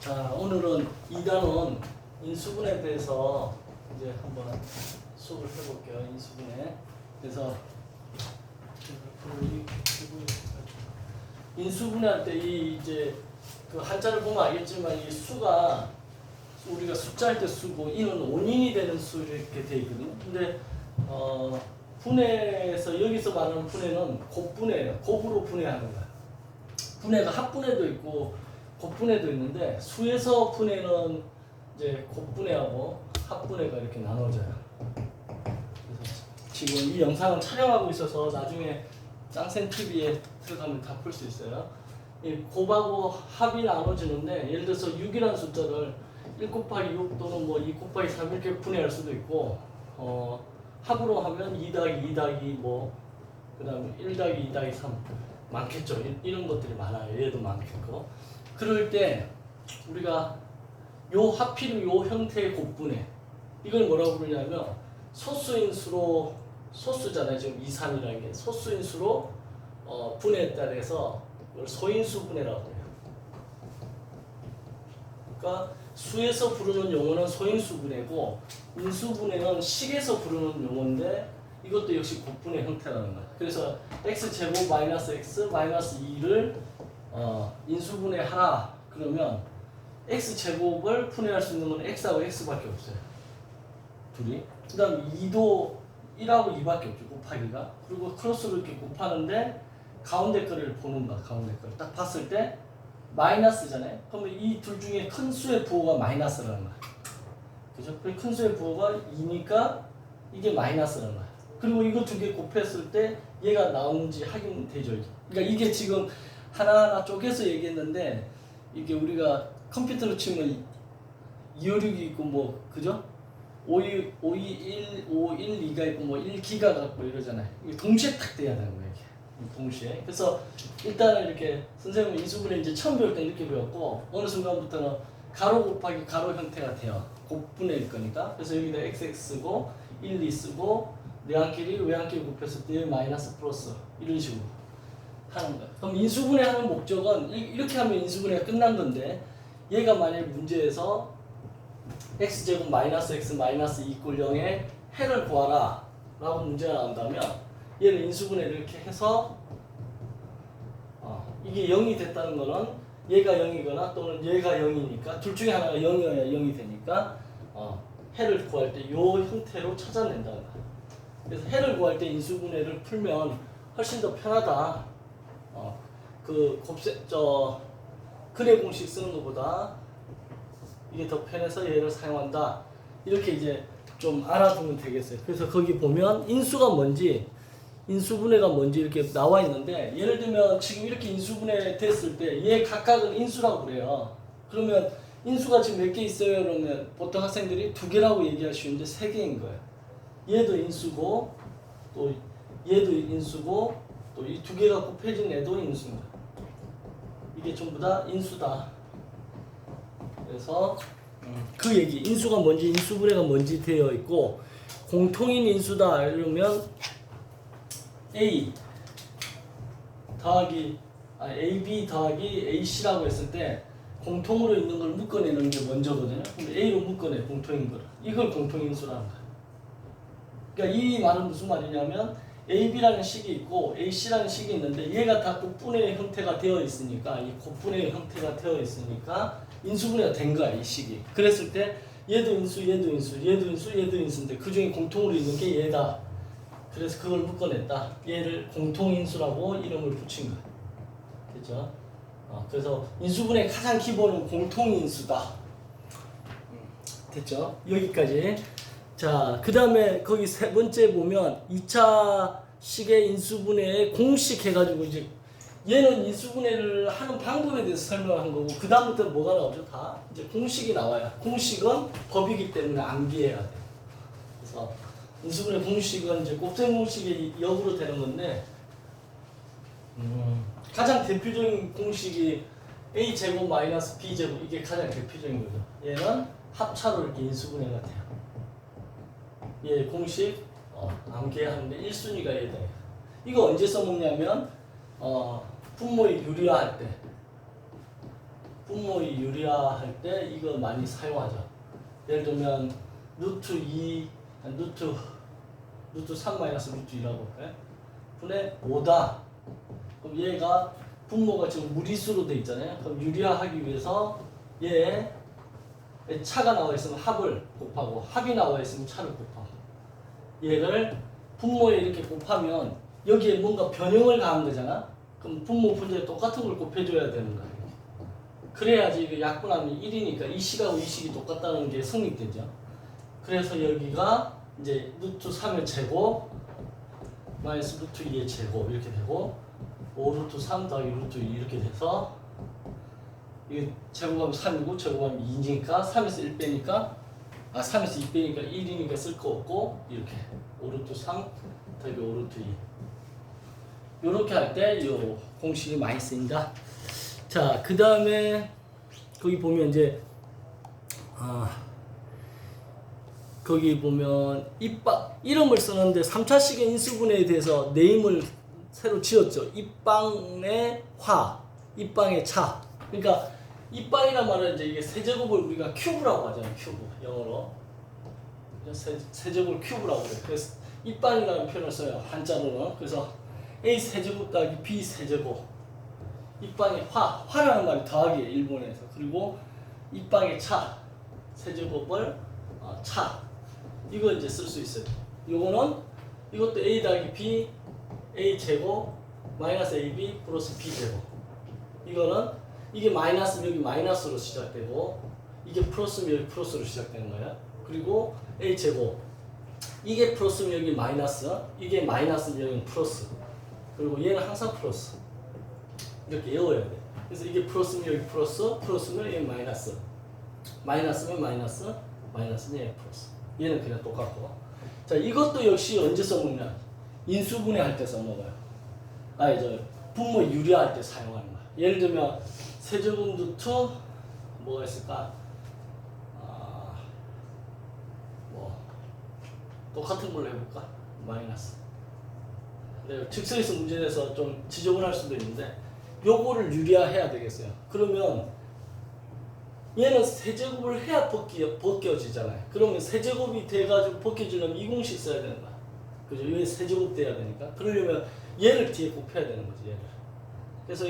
자, 오늘은 2단원 인수분해에 대해서 이제 한번 수업을 해볼게요. 인수분해. 그래서 인수분해할 때 이제 그 한자를 보면 알겠지만 이 수가 우리가 숫자할 때 수고 이는 원인이 되는 수 이렇게 돼 있거든요. 근데 분해에서 여기서 말하는 분해는 곱분해예요. 곱으로 분해하는 거야. 분해가 합분해도 있고 곱분해도 있는데 수에서 분해는 이제 곱분해하고 합분해가 이렇게 나눠져요. 그래서 지금 이 영상을 촬영하고 있어서 나중에 짱센TV에 들어가면 다 풀 수 있어요. 이 곱하고 합이 나눠지는데 예를 들어서 6이라는 숫자를 1 곱하기 6 또는 뭐 2 곱하기 3 이렇게 분해할 수도 있고 합으로 하면 2 더하기 2 더하기 뭐 그 다음에 1 더하기 2 더하기 3 많겠죠. 이런 것들이 많아요. 얘도 많겠고. 그럴 때 우리가 요 하필 요 형태의 곱분해 이걸 뭐라고 부르냐면 소수인 수로 소수잖아요. 지금 2, 3이라는 게 소수인 수로 분해했다 그래서 이걸 소인수 분해라고 해요. 그러니까 수에서 부르는 용어는 소인수 분해고 인수 분해는 식에서 부르는 용어인데 이것도 역시 곱분해 형태라는 거예요. 그래서 x제곱 마이너스 x 마이너스 2를 인수분해 하나 그러면 x제곱을 분해할 수 있는 건 x하고 x밖에 없어요. 둘이. 그 다음 2도 1하고 2밖에 없죠. 곱하기가. 그리고 크로스로 이렇게 곱하는데 가운데 거를 보는 거야. 가운데 거를. 딱 봤을 때 마이너스잖아요. 그러면 이 둘 중에 큰 수의 부호가 마이너스라는 거야. 그죠? 큰 수의 부호가 2니까 이게 마이너스라는 거야. 그리고 이거 두 개 곱했을 때 얘가 나오는지 확인되죠. 그러니까 이게 지금 하나하나 쪼개서 얘기했는데 이게 우리가 컴퓨터로 치면 256이 있고 뭐 그죠? 521, 512가 있고 뭐 1기가 같고 이러잖아요. 이게 동시에 딱 돼야 되는 거예요. 이게. 동시에. 그래서 일단은 이렇게 선생님은 인수분해 이제 처음 배울 때 이렇게 배웠고 어느 순간부터는 가로 곱하기 가로 형태가 돼요. 곱분해일 거니까. 그래서 여기다 xx 쓰고 1, 2 쓰고 내항끼리 외항끼리 곱했을 때 마이너스 플러스 이런 식으로 하는 거예요. 그럼 인수분해하는 목적은 이렇게 하면 인수분해가 끝난 건데 얘가 만약에 문제에서 x제곱 마이너스 x 마이너스 2 = 0의 해를 구하라 라고 문제가 나온다면 얘를 인수분해를 이렇게 해서 이게 0이 됐다는 거는 얘가 0이거나 또는 얘가 0이니까 둘 중에 하나가 0이어야 0이 되니까 해를 구할 때 이 형태로 찾아낸다는 거예요. 그래서 해를 구할 때 인수분해를 풀면 훨씬 더 편하다. 근해 공식 쓰는 것보다 이게 더 편해서 얘를 사용한다. 이렇게 이제 좀 알아두면 되겠어요. 그래서 거기 보면 인수가 뭔지, 인수분해가 뭔지 이렇게 나와 있는데 예를 들면 지금 이렇게 인수분해 됐을 때 얘 각각은 인수라고 그래요. 그러면 인수가 지금 몇 개 있어요? 그러면 보통 학생들이 2개라고 얘기할 수 있는데 3개인 거예요. 얘도 인수고 또 얘도 인수고 또 이 2개가 곱해진 애도 인수입니다. 이게 전부 다 인수다. 그래서 그 얘기 인수가 뭔지 인수분해가 뭔지 되어 있고 공통인 인수다 이러면 A 더하기 AB 더하기 AC라고 했을 때 공통으로 있는 걸 묶어내는 게 먼저거든요. 그럼 A로 묶어내 공통인 거를. 이걸 공통인수라는 거예요. 그러니까 이 말은 무슨 말이냐면 AB라는 식이 있고 AC라는 식이 있는데 얘가 다 곱분해의 형태가 되어 있으니까 이 곱분해의 형태가 되어 있으니까 인수분해가 된 거야 이 식이. 그랬을 때 얘도 인수, 얘도 인수, 얘도 인수, 얘도 인수인데 그 중에 공통으로 있는 게 얘다. 그래서 그걸 묶어냈다. 얘를 공통인수라고 이름을 붙인 거야. 됐죠? 그래서 인수분해의 가장 기본은 공통인수다. 됐죠? 여기까지. 자, 그 다음에 거기 세 번째 보면 2차 식의 인수분해의 공식 해가지고 이제 얘는 인수분해를 하는 방법에 대해서 설명한 거고 그 다음부터 뭐가 나오죠? 다 이제 공식이 나와요. 공식은 법이기 때문에 암기해야 돼요. 그래서 인수분해 공식은 이제 곱셈 공식의 역으로 되는 건데 가장 대표적인 공식이 a제곱 마이너스 b제곱 이게 가장 대표적인 거죠. 얘는 합차로 이렇게 인수분해가 돼요. 얘 공식 암기하는데 1순위가 얘다. 이거 언제 써먹냐면 분모의 유리화할 때 분모의 유리화할 때 이거 많이 사용하죠. 예를 들면 루트 2, 루트 3 마이너스 루트 2라고 볼까요? 분의 5다. 그럼 얘가 분모가 지금 무리수로 돼 있잖아요. 그럼 유리화하기 위해서 얘 차가 나와 있으면 합을 곱하고 합이 나와 있으면 차를 곱하고 얘를 분모에 이렇게 곱하면 여기에 뭔가 변형을 가한 거잖아. 그럼 분모 분자에 똑같은 걸 곱해줘야 되는 거야. 그래야지 이거 약분하면 1이니까 이 식하고 이 식이 똑같다는 게 성립되죠. 그래서 여기가 이제 루트 3의 제곱 마이너스 루트 2의 제곱 이렇게 되고 5 루트 3 더하기 루트 2 이렇게 돼서 이게 제곱하면 3이고 제곱하면 2니까 3에서 1 빼니까 3에서 2 빼니까 1이니까 쓸 거 없고 이렇게 5 루트 3 더하기 5 루트 2 요렇게 할 때 요 공식이 많이 쓰인다. 자, 그 다음에 거기 보면 이제 거기 보면 이름을 쓰는데 3차식의 인수분해에 대해서 네임을 새로 지었죠. 입방의 화, 입방의 차. 그러니까 입방이란 말은 이제 이게 세제곱을 우리가 큐브라고 하잖아요. 큐브 영어로 세제곱을 큐브라고 해요. 그래서 입방이라는 표현을 써요. 한자로는. 그래서 A 세제곱 더하기 B 세제곱. 입방의 화라는 말이 더하기예요. 일본에서. 그리고 입방의 차, 세제곱을 차. 이거 이제 쓸 수 있어요. 요거는 이것도 A 더하기 B, A 제곱 마이너스 AB 플러스 B 제곱. 이거는 이게 마이너스면 여기 마이너스로 시작되고 이게 플러스면 여기 플러스로 시작되는 거예요. 그리고 A 제곱 이게 플러스면 여기 마이너스, 이게 마이너스면 여기 플러스. 그리고 얘는 항상 플러스. 이렇게 외워야 돼. 그래서 이게 플러스면 여기 플러스, 플러스면 여기 마이너스. 마이너스면 마이너스, 마이너스면 여기 플러스. 얘는 그냥 똑같고. 자, 이것도 역시 언제 써먹냐? 인수분해 할 때 써먹어요. 분모 유리할 때 사용하는 거야. 예를 들면 세제곱 루트 뭐가 있을까? 똑같은 걸로 해볼까? 마이너스. 네, 즉석에서 문제 내서 좀 지적을 할 수도 있는데 요거를 유리화해야 되겠어요. 그러면 얘는 세제곱을 해야 벗겨지잖아요. 그러면 세제곱이 돼가지고 벗겨지려면 이 공식 써야 되는 거야. 그죠? 얘 세제곱 돼야 되니까. 그러려면 얘를 뒤에 곱해야 되는 거지, 얘를. 그래서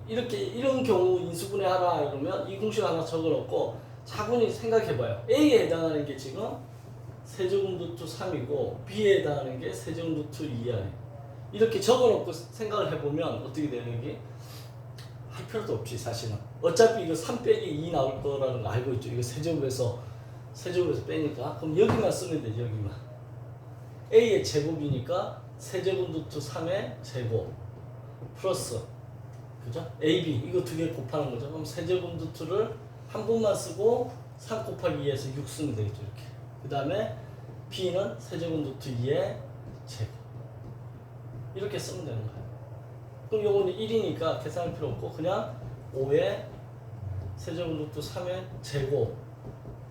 이런 경우 인수분해 하라 이러면 이 공식 하나 적어놓고 차분히 생각해봐요. A에 해당하는 게 지금 세제곱 루트 3이고 B에 해당하는 게 세제곱 루트 2야. 이렇게 적어놓고 생각을 해보면 어떻게 되는 게 할 필요도 없지 사실은. 어차피 이거 3 빼기 2 나올 거라는 거 알고 있죠. 이거 세제곱에서 빼니까. 그럼 여기만 쓰면 되죠. 여기만. A의 제곱이니까 세제곱 루트 3의 제곱 플러스 그죠? AB 이거 두 개 곱하는 거죠. 그럼 세제곱 루트를 한 번만 쓰고 3 곱하기 2에서 6 쓰면 되겠죠. 이렇게. 그 다음에 B는 세제곱 루트 2의 제곱 이렇게 쓰면 되는 거예요. 그럼 요거는 1이니까 계산할 필요 없고 그냥 5의 세제곱 루트 3의 제곱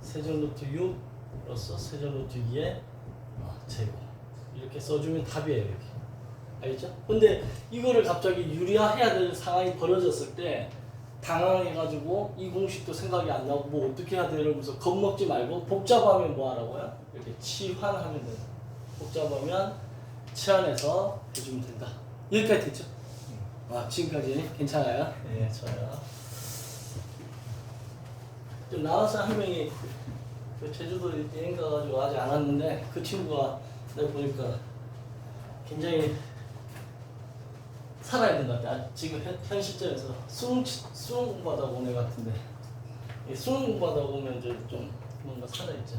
세제곱 루트 6 플러스 세제곱 루트 2의 제곱 이렇게 써주면 답이에요. 여기. 알겠죠? 근데 이거를 갑자기 유리화해야 될 상황이 벌어졌을 때 당황해가지고 이 공식도 생각이 안 나고 뭐 어떻게 해야 돼 이러면서 겁먹지 말고 복잡하면 뭐 하라고요? 이렇게 치환하면 된다. 복잡하면 치환해서 해주면 된다. 여기까지 됐죠? 지금까지 괜찮아요? 네, 좋아요. 좀 나와서 한 명이 제주도 여행 가가지고 아직 안 왔는데 그 친구가 내가 보니까 굉장히 살아야 된다. 지금 현 시점에서 수능 공부하다 온 애 같은데 수능 공부하다 보면 이제 좀 뭔가 살아있죠.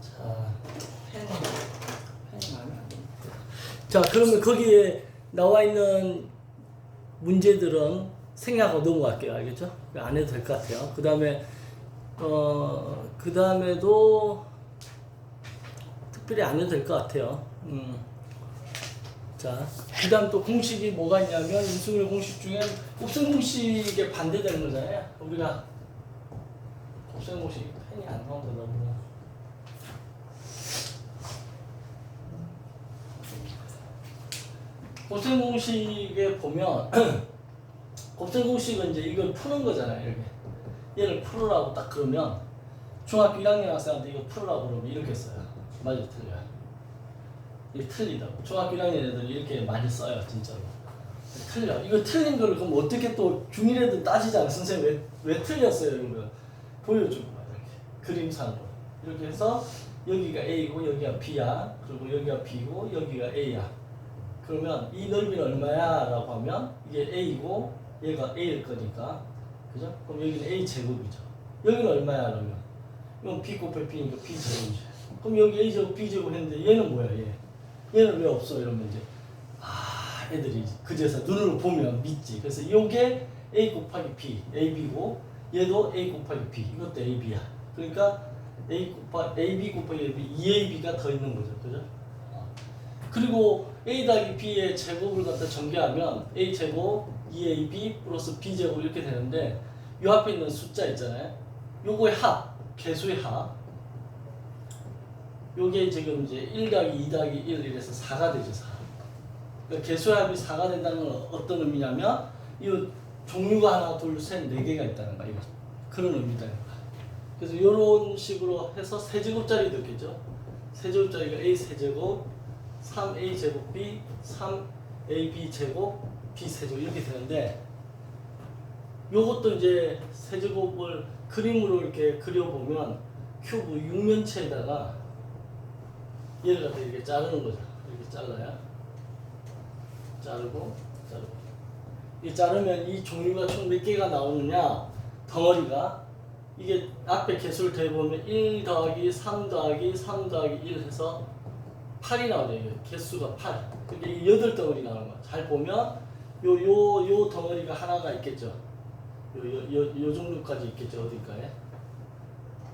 자, 펜이 마음에 안 듭니다. 자, 그러면 거기에 나와 있는 문제들은 생략하고 넘어갈게요. 알겠죠? 안 해도 될 것 같아요. 그 다음에도 특별히 안 해도 될 것 같아요. 자, 그 다음 또 공식이 뭐가 있냐면 인수분해 공식 중에 곱셈 공식에 반대되는 거잖아요. 우리가 곱셈 공식 펜이 안 나온다 너무. 곱셈 공식에 보면 곱셈 공식은 이제 이걸 푸는 거잖아요. 이렇게 얘를 풀으라고 딱 그러면 중학교 1학년 학생한테 이거 풀으라고 그러면 이렇게 써요. 맞아, 틀려요. 이게 틀리다고. 중학교 1학년 애들이 이렇게 많이 써요, 진짜로. 틀려. 이거 틀린 걸 그럼 어떻게 또 중1 애들 따지잖아. 선생님 왜 틀렸어요? 이런 거 보여주고 이렇게 그림상으로 이렇게 해서 여기가 A고 여기가 B야. 그리고 여기가 B고 여기가 A야. 그러면 이 넓이는 얼마야? 라고 하면 이게 A고 얘가 A일 거니까, 그죠? 그럼 여기는 A 제곱이죠. 여기는 얼마야? 그러면 이건 B 곱해 B니까 B 제곱이죠. 그럼 여기 A 제곱 B 제곱 했는데 얘는 뭐야? 얘는 왜 없어? 이러면 이제 애들이 그제서 눈으로 보면 믿지. 그래서 요게 A 곱하기 B, AB고 얘도 A 곱하기 B, 이것도 AB야. 그러니까 AB 곱하기 AB, 2AB가 더 있는 거죠. 그죠? 그리고 A 더하기 B의 제곱을 갖다 전개하면 A 제곱 2AB 플러스 B 제곱 이렇게 되는데 요 앞에 있는 숫자 있잖아요. 요거의 합, 개수의 합. 요게 지금 이제 1 더하기 2 더하기 1 이래서 4가 되죠. 4. 그러니까 개수의 합이 4가 된다는 건 어떤 의미냐면 이 종류가 하나, 둘, 셋, 4개가 있다는 거야. 그런 의미다. 그래서 이런 식으로 해서 세제곱짜리도 있겠죠. 세제곱짜리가 A 세제곱, 3A 제곱 B, 3AB 제곱, B 세제곱 이렇게 되는데 요것도 이제 세제곱을 그림으로 이렇게 그려보면 큐브 육면체에다가 얘를 갖다 이렇게 자르는 거죠. 이렇게 잘라야 자르고 이 자르면 이 종류가 총 몇 개가 나오느냐, 덩어리가 이게 앞에 개수를 더해보면 1 더하기 3 더하기 3 더하기 1 해서 8이 나오죠. 이게 개수가 8. 그게 8덩어리 나오는 거야. 잘 보면 요 덩어리가 하나가 있겠죠. 요 정도까지 있겠죠. 어딘가에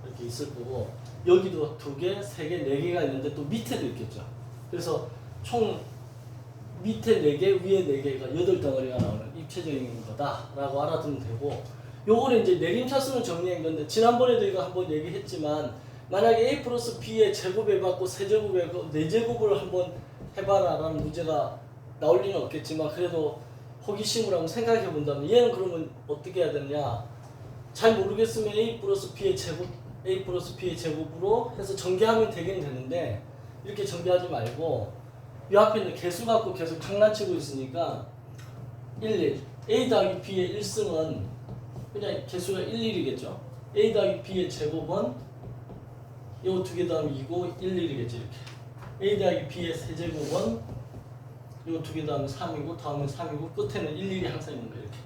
이렇게 있을 거고, 여기도 2개, 3개, 4개가 있는데 또 밑에도 있겠죠. 그래서 총 밑에 4개, 위에 4개가 8덩어리가 나오는 입체적인 거다라고 알아두면 되고, 요거는 이제 내림차수는 정리한 건데 지난번에도 이거 한번 얘기했지만 만약에 A 플러스 B의 제곱해봤고 세제곱해봤고 4제곱을 한번 해봐라 라는 문제가 나올 리는 없겠지만 그래도 호기심으로 한번 생각해 본다면 얘는 그러면 어떻게 해야 되느냐, 잘 모르겠으면 A 플러스 B의 제곱으로 해서 전개하면 되긴 되는데 이렇게 전개하지 말고 이 앞에 있는 개수 갖고 계속 장난치고 있으니까 1, A 더하기 B의 1승은 그냥 개수가 1, 1이겠죠. A 더하기 B의 제곱은 요 2개 더하면 2고 1, 1이겠죠. 이렇게 A 더하기 B의 세제곱은 요 2개 더하면 3이고 다음은 3이고 끝에는 1, 1이 항상 있는 거예요. 이렇게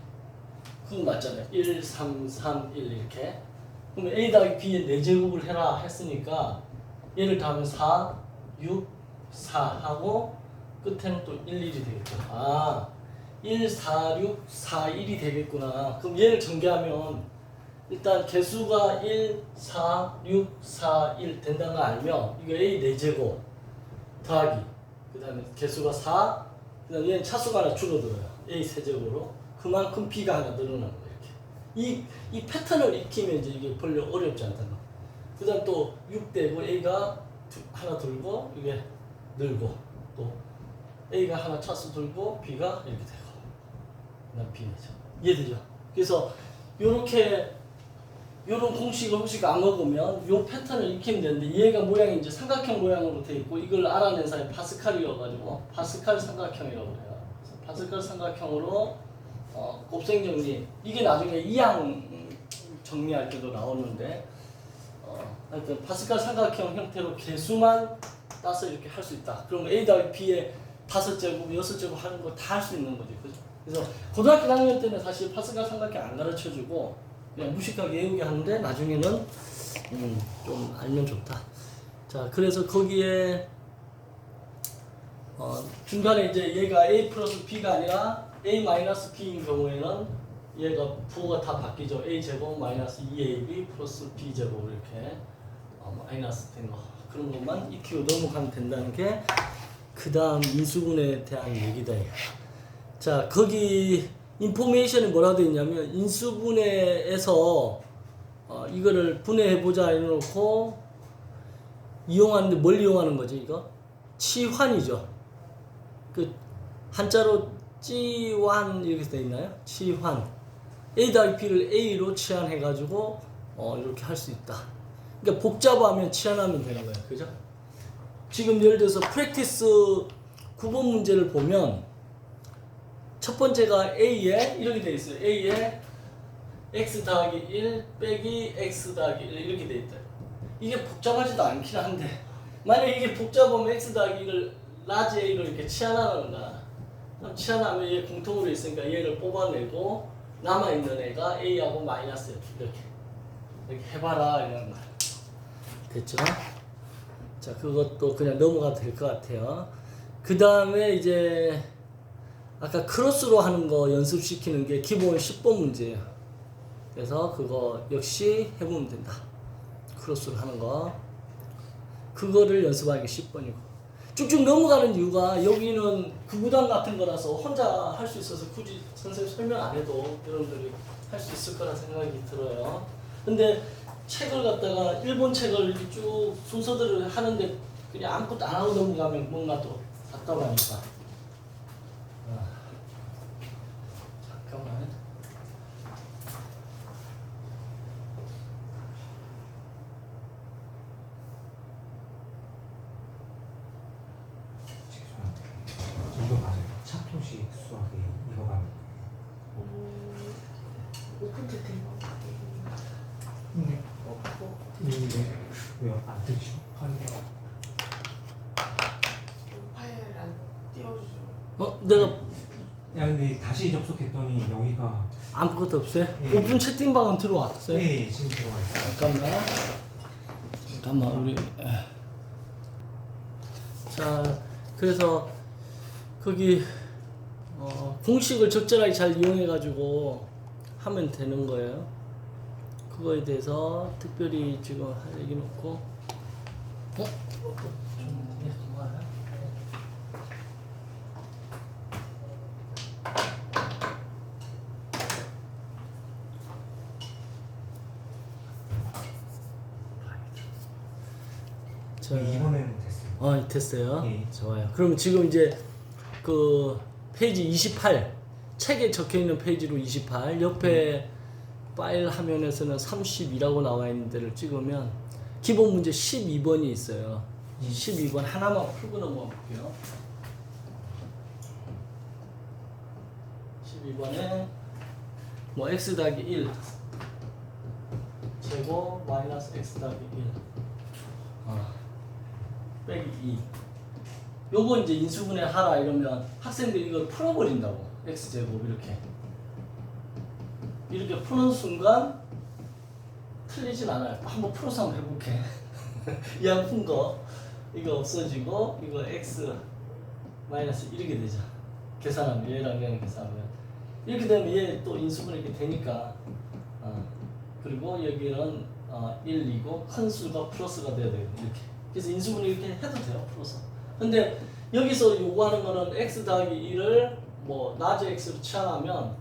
그건 맞잖아요. 1, 3, 3, 1 이렇게. 그럼 A 더하기 B의 4제곱을 해라 했으니까 얘를 더하면 4, 6, 4 하고 끝에는 또 1, 1이 되겠죠. 1, 4, 6, 4, 1이 되겠구나. 그럼 얘를 전개하면 일단 개수가 1, 4, 6, 4, 1 된다는 걸 알면 이거 A 4제곱 더하기 그 다음에 개수가 4, 그 다음에 얘는 차수가 하나 줄어들어요. A 세제곱으로. 그만큼 B가 하나 늘어나는 거예요. 이렇게. 이 패턴을 익히면 이제 이게 별로 어렵지 않다는 거. 그 다음 또 6대고 A가 하나 들고 이게 늘고 또 A가 하나 차수 들고 B가 이렇게 되고 그다음 B죠. 이해되죠? 그래서 요렇게 요런 공식을 혹시 안 먹으면 요 패턴을 익히면 되는데 얘가 모양이 이제 삼각형 모양으로 돼 있고 이걸 알아낸 사람이 파스칼이어가지고 파스칼 삼각형이라고 해요. 파스칼 삼각형으로 곱셈 정리 이게 나중에 이항 정리할 때도 나오는데 하여튼 파스칼 삼각형 형태로 개수만 따서 이렇게 할 수 있다. 그러면 A 더하기 B의 5제곱, 6제곱 하는 거 다 할 수 있는 거지. 그죠? 그래서 고등학교 1학년 때는 사실 파스칼 삼각형 안 가르쳐주고 그냥 무식하게 외우게 하는데 나중에는 좀 알면 좋다. 자, 그래서 거기에 중간에 이제 얘가 A 플러스 B가 아니라 A 마이너스 B인 경우에는 얘가 부호가 다 바뀌죠. A 제곱 마이너스 2AB 플러스 B 제곱 이렇게 마이너스 된 거 그런 것만 익히고 넘어가면 된다는 게 그 다음 인수분해에 대한 얘기다. 자, 거기 인포메이션이 뭐라고 되어 있냐면 인수분해에서 이거를 분해해보자 해놓고 이용하는데 뭘 이용하는 거지 이거? 치환이죠. 그 한자로 G1 이렇게 돼 있나요? 치환. A 더하기 B를 A로 치환해가지고 이렇게 할 수 있다. 그러니까 복잡하면 치환하면 되는 거예요. 그죠? 지금 예를 들어서 프랙티스 9번 문제를 보면 첫 번째가 A에 이렇게 돼 있어요. A에 X 더하기 1 빼기 X 더하기 1 이렇게 돼 있다. 이게 복잡하지도 않긴 한데 만약에 이게 복잡하면 X 더하기 1을 라지 A로 이렇게 치환하는 거야. 그럼 치환하면 얘 공통으로 있으니까 얘를 뽑아내고 남아있는 애가 A하고 마이너스 F 이렇게 해봐라 이런 거야. 됐죠? 자, 그것도 그냥 넘어가도 될 것 같아요. 그 다음에 이제 아까 크로스로 하는 거 연습시키는 게 기본 10번 문제예요. 그래서 그거 역시 해보면 된다. 크로스로 하는 거. 그거를 연습하기 10번이고. 쭉쭉 넘어가는 이유가 여기는 구구단 같은 거라서 혼자 할 수 있어서 굳이 선생님 설명 안 해도 여러분들이 할 수 있을 거라 생각이 들어요. 근데 책을 갖다가 일본 책을 이렇게 쭉 순서대로 하는데 그냥 아무것도 안 하고 넘어가면 뭔가 또 답답하니까. 잠깐만. 이거 맞아요. 차토식 수학이 이거 맞아요. 오픈 채팅. 네. 있는데 왜요? 안 뜨죠? 파일이. 파일 안 띄워주죠. 내가 야 근데 다시 접속했더니 여기가 아무것도 없어요? 예. 오픈 채팅방은 들어왔어요? 네 지금 들어가 있어요. 잠깐만 우리 자 그래서 거기 공식을 적절하게 잘 이용해 가지고 하면 되는 거예요. 그거에 대해서 특별히 지금 할 얘기는 없고 자, 이번에는 됐어요. 됐어요. 예. 좋아요. 그럼 지금 이제 그 페이지 28 책에 적혀 있는 페이지로 28 옆에 파일 화면에서는 32라고 나와 있는 데를 찍으면 기본 문제 12번이 있어요. 12번 하나만 풀고 넘어가 볼게요. 12번에 뭐 x 더하기 1 제곱 마이너스 x 더하기 1 빼기 2 요거 이제 인수분해 하라 이러면 학생들이 이걸 풀어버린다고. x제곱 이렇게 푸는 순간 틀리진 않아요. 한번 풀어서 한번 해볼게. 이왕 푼 거 이거 없어지고 이거 x 마이너스 이렇게 되죠. 계산하면 얘랑 얘랑 계산하면 이렇게 되면 얘 또 인수분해 이렇게 되니까 그리고 여기는 1이고 큰 수가 플러스가 돼야 돼요. 이렇게. 그래서 인수분해 이렇게 해도 돼요. 풀어서. 근데 여기서 요구하는 거는 x 더하기 1을 뭐 라지 x로 치환하면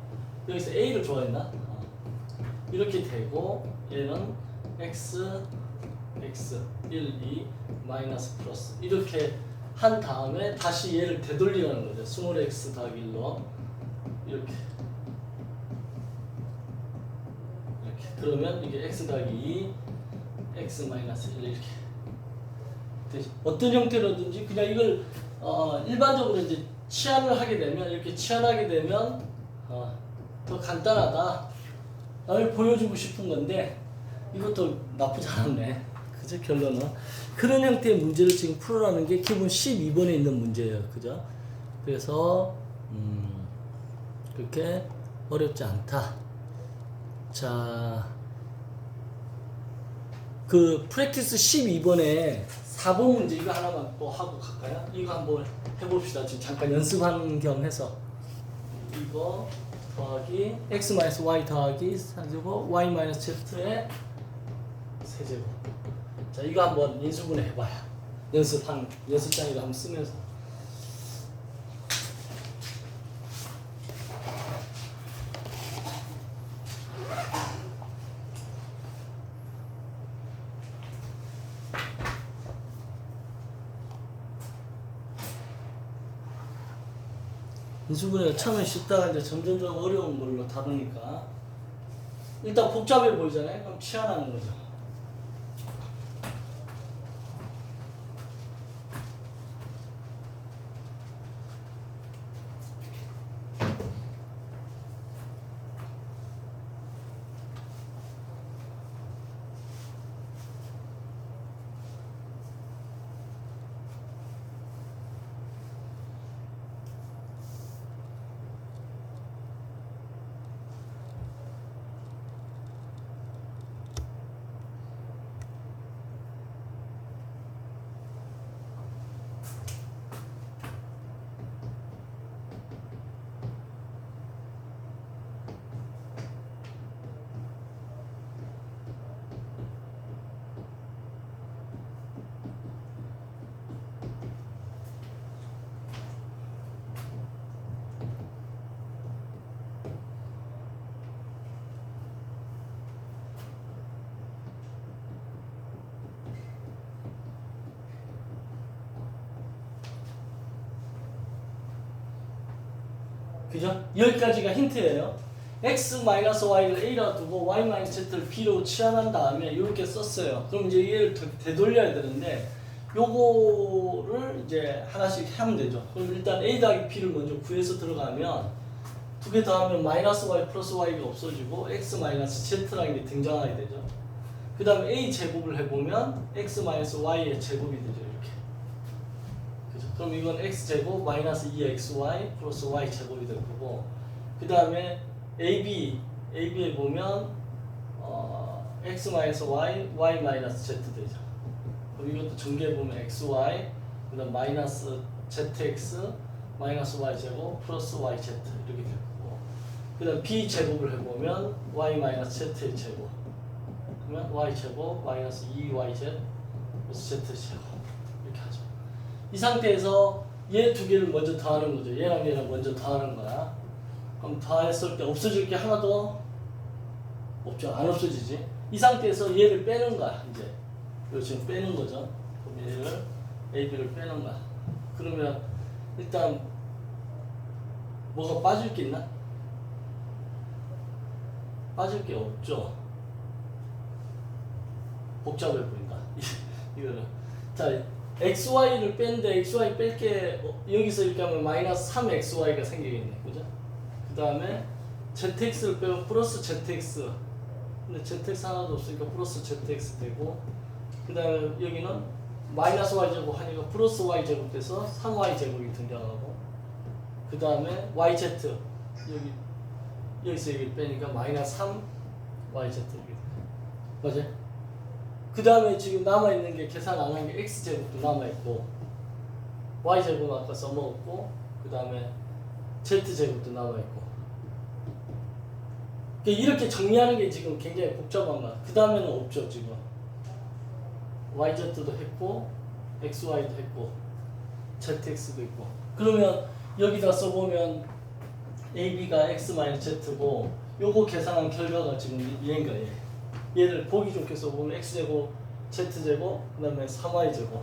여기서 a를 좋아했나? 이렇게 되고 얘는 x 1, 2 마이너스 플러스 이렇게 한 다음에 다시 얘를 되돌리라는 거죠. 스몰 x 더하기 1로 이렇게 그러면 이게 x 더하기 2 x 마이너스 1 이렇게 어떤 형태로든지 그냥 이걸 일반적으로 이제 치환을 하게 되면 이렇게 치환하게 되면 더 간단하다 를 보여주고 싶은 건데 이것도 나쁘지 않았네. 그죠? 결론은 그런 형태의 문제를 지금 풀어라는 게 기본 12번에 있는 문제예요. 그죠? 그래서 그렇게 어렵지 않다. 자, 그 프랙티스 12번에 4번 문제 이거 하나만 또 하고 갈까요? 이거 한번 해봅시다. 지금 잠깐 연습하는 겸 해서 이거 더하기 x-y 더하기 4제곱 y-z의 세제곱. 자, 이거 한번 인수분해 해봐요. 연습장에도 한번 쓰면서. 인수분해가 처음에 쉽다가 이제 점점 어려운 걸로 다루니까 일단 복잡해 보이잖아요. 그럼 치환하는 거죠. 그죠? 여기까지가 힌트예요. x-y를 a라 두고 y-z를 b로 치환한 다음에 이렇게 썼어요. 그럼 이제 얘를 되돌려야 되는데 요거를 이제 하나씩 하면 되죠. 그럼 일단 a 더하기 b를 먼저 구해서 들어가면 두 개 더하면 마이너스 y 플러스 y가 없어지고 x 마이너스 z라는 게 등장하게 되죠. 그 다음에 a 제곱을 해보면 x 마이너스 y의 제곱이 되죠. 이렇게. 그죠? 그럼 이건 x 제곱 마이너스 2xy 플러스 y 제곱이 될 거고, 그 다음에 AB에 보면 x 마이너스 y, y 마이너스 z 되죠. 그럼 이것도 전개해 보면 xy, 그 다음 마이너스 zx 마이너스 y 제곱 플러스 yz 이렇게 될 거고, 그 다음 b 제곱을 해보면 y 마이너스 z의 제곱, 그러면 y 제곱 마이너스 2yz 플러스 z 제곱 이렇게 하죠. 이 상태에서 얘 두 개를 먼저 더하는 거죠. 얘랑 얘랑 먼저 더하는 거야. 그럼 더했을 때 없어질 게 하나도 없죠. 안 없어지지. 이 상태에서 얘를 빼는 거야. 이제 이거 지금 빼는 거죠. 그럼 얘를 AB를 빼는 거야. 그러면 일단 뭐가 빠질 게 있나? 빠질 게 없죠. 복잡해 보인다. 이거는 자, XY를 뺐는데 XY 뺄 게 여기서 이렇게 하면 마이너스 3XY가 생기겠네. 그죠? 그 다음에 ZX를 빼면 플러스 ZX. 근데 ZX 하나도 없으니까 플러스 ZX 되고, 그 다음에 여기는 마이너스 Y 제곱 하니까 플러스 Y 제곱 돼서 3Y 제곱이 등장하고, 그 다음에 YZ 여기서 여기 빼니까 마이너스 3YZ 이렇게 돼. 맞아요? 그 다음에 지금 남아있는 게 계산 안 한 게 X제곱도 남아있고, Y제곱 아까 써먹었고, 그 다음에 Z제곱도 남아있고. 이렇게 정리하는 게 지금 굉장히 복잡한 거야. 그 다음에는 없죠, 지금. YZ도 했고, XY도 했고, ZX도 있고. 그러면 여기다 써보면 AB가 X-Z고, 요거 계산한 결과가 지금 얘인 거예요. 얘를 보기 좋게 써보면 X제곱, Z제곱, 그 다음에 3Y제곱.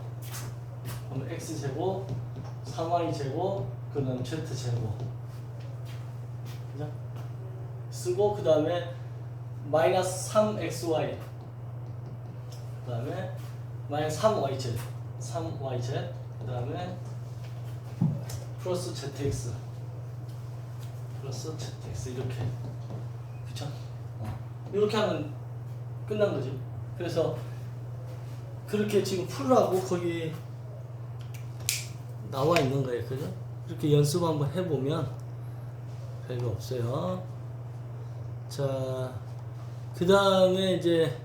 그러면 X제곱, 3Y제곱, 그 다음에 Z제곱. 그죠? 쓰고, 그 다음에 마이너스 3XY. 그 다음에 마이너스 3YZ. 3YZ. 그 다음에 플러스 ZX. 플러스 ZX. 이렇게. 그쵸? 이렇게 하면 끝난 거지. 그래서 그렇게 지금 풀라고 거기 나와 있는 거예요. 그죠? 이렇게 연습 한번 해보면 별거 없어요. 자, 그 다음에 이제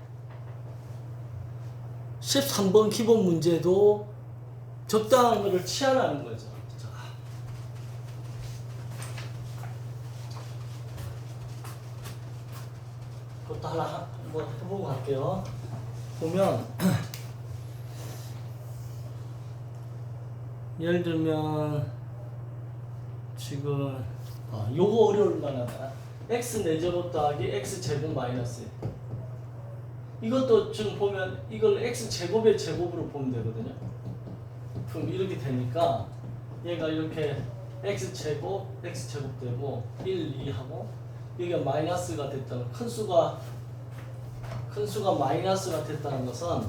13번 기본 문제도 적당한 거를 치환하는 거죠. 자. 그것도 하나 한번 해보고 갈게요. 보면 예를 들면 지금 요거 어려울 만하다. x 4제곱 더하기 x 제곱 마이너스. 이것도 지금 보면 이걸 x 제곱의 제곱으로 보면 되거든요. 그럼 이렇게 되니까 얘가 이렇게 x제곱 되고 1, 2하고 여기가 마이너스가 됐다는 큰 수가 마이너스가 됐다는 것은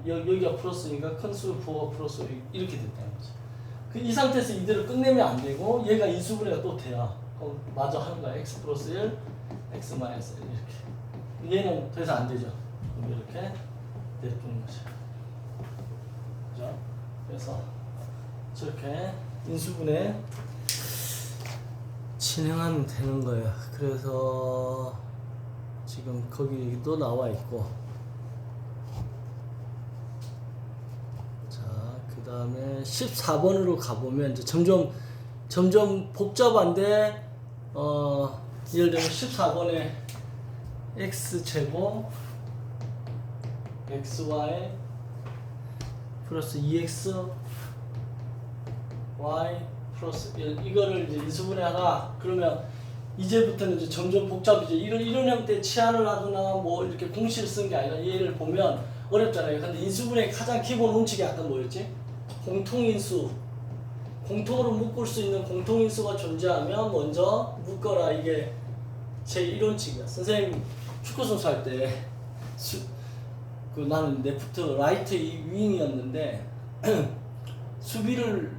여기가 플러스니까 큰 수 부호가 플러스 이렇게 됐다는 거죠. 이 상태에서 이대로 끝내면 안 되고 얘가 인수분해가 또 돼야 마저 하는 거야. x 플러스 1, x 마이너스 1 이렇게. 얘는 더 이상 안 되죠. 그럼 이렇게 내주는 거죠. 그죠? 그래서 저렇게 인수분해 진행하면 되는 거예요. 그래서 지금 거기도 나와 있고, 자, 그 다음에 14번으로 가보면 이제 점점 복잡한데, 예를 들면 14번에 x제곱 xy 플러스 2x y 플러스 1 이거를 이제 인수분해하라 그러면 이제부터는 이제 점점 복잡해져. 이런 형태의 치환을 하거나 뭐 이렇게 공식을 쓴 게 아니라 얘를 보면 어렵잖아요. 근데 인수분해의 가장 기본 원칙이 아까 뭐였지? 공통인수. 공통으로 묶을 수 있는 공통인수가 존재하면 먼저 묶어라. 이게 제 1원칙이야. 선생님 축구 선수 할 때 나는 레프트 라이트 윙이었는데 수비를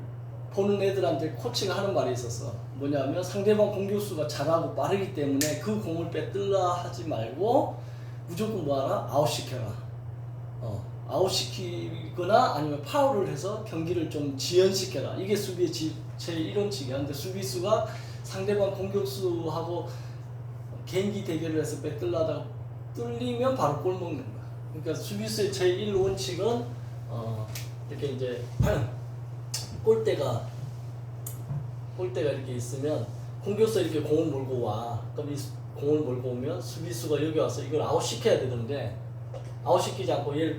보는 애들한테 코치가 하는 말이 있었어. 뭐냐면 상대방 공격수가 잘하고 빠르기 때문에 그 공을 빼들라 하지 말고 무조건 뭐하라? 아웃시켜라. 아웃시키거나 아니면 파울을 해서 경기를 좀 지연시켜라. 이게 수비의 제일 1원칙이야. 근데 수비수가 상대방 공격수하고 개인기 대결을 해서 빼들라다가 뚫리면 바로 골 먹는 거야. 그러니까 수비수의 제일 1원칙은 이렇게 이제 골대가 이렇게 있으면 공격수가 이렇게 공을 몰고 와. 그럼 이 공을 몰고 오면 수비수가 여기 와서 이걸 아웃시켜야 되는데 아웃시키지 않고 얘를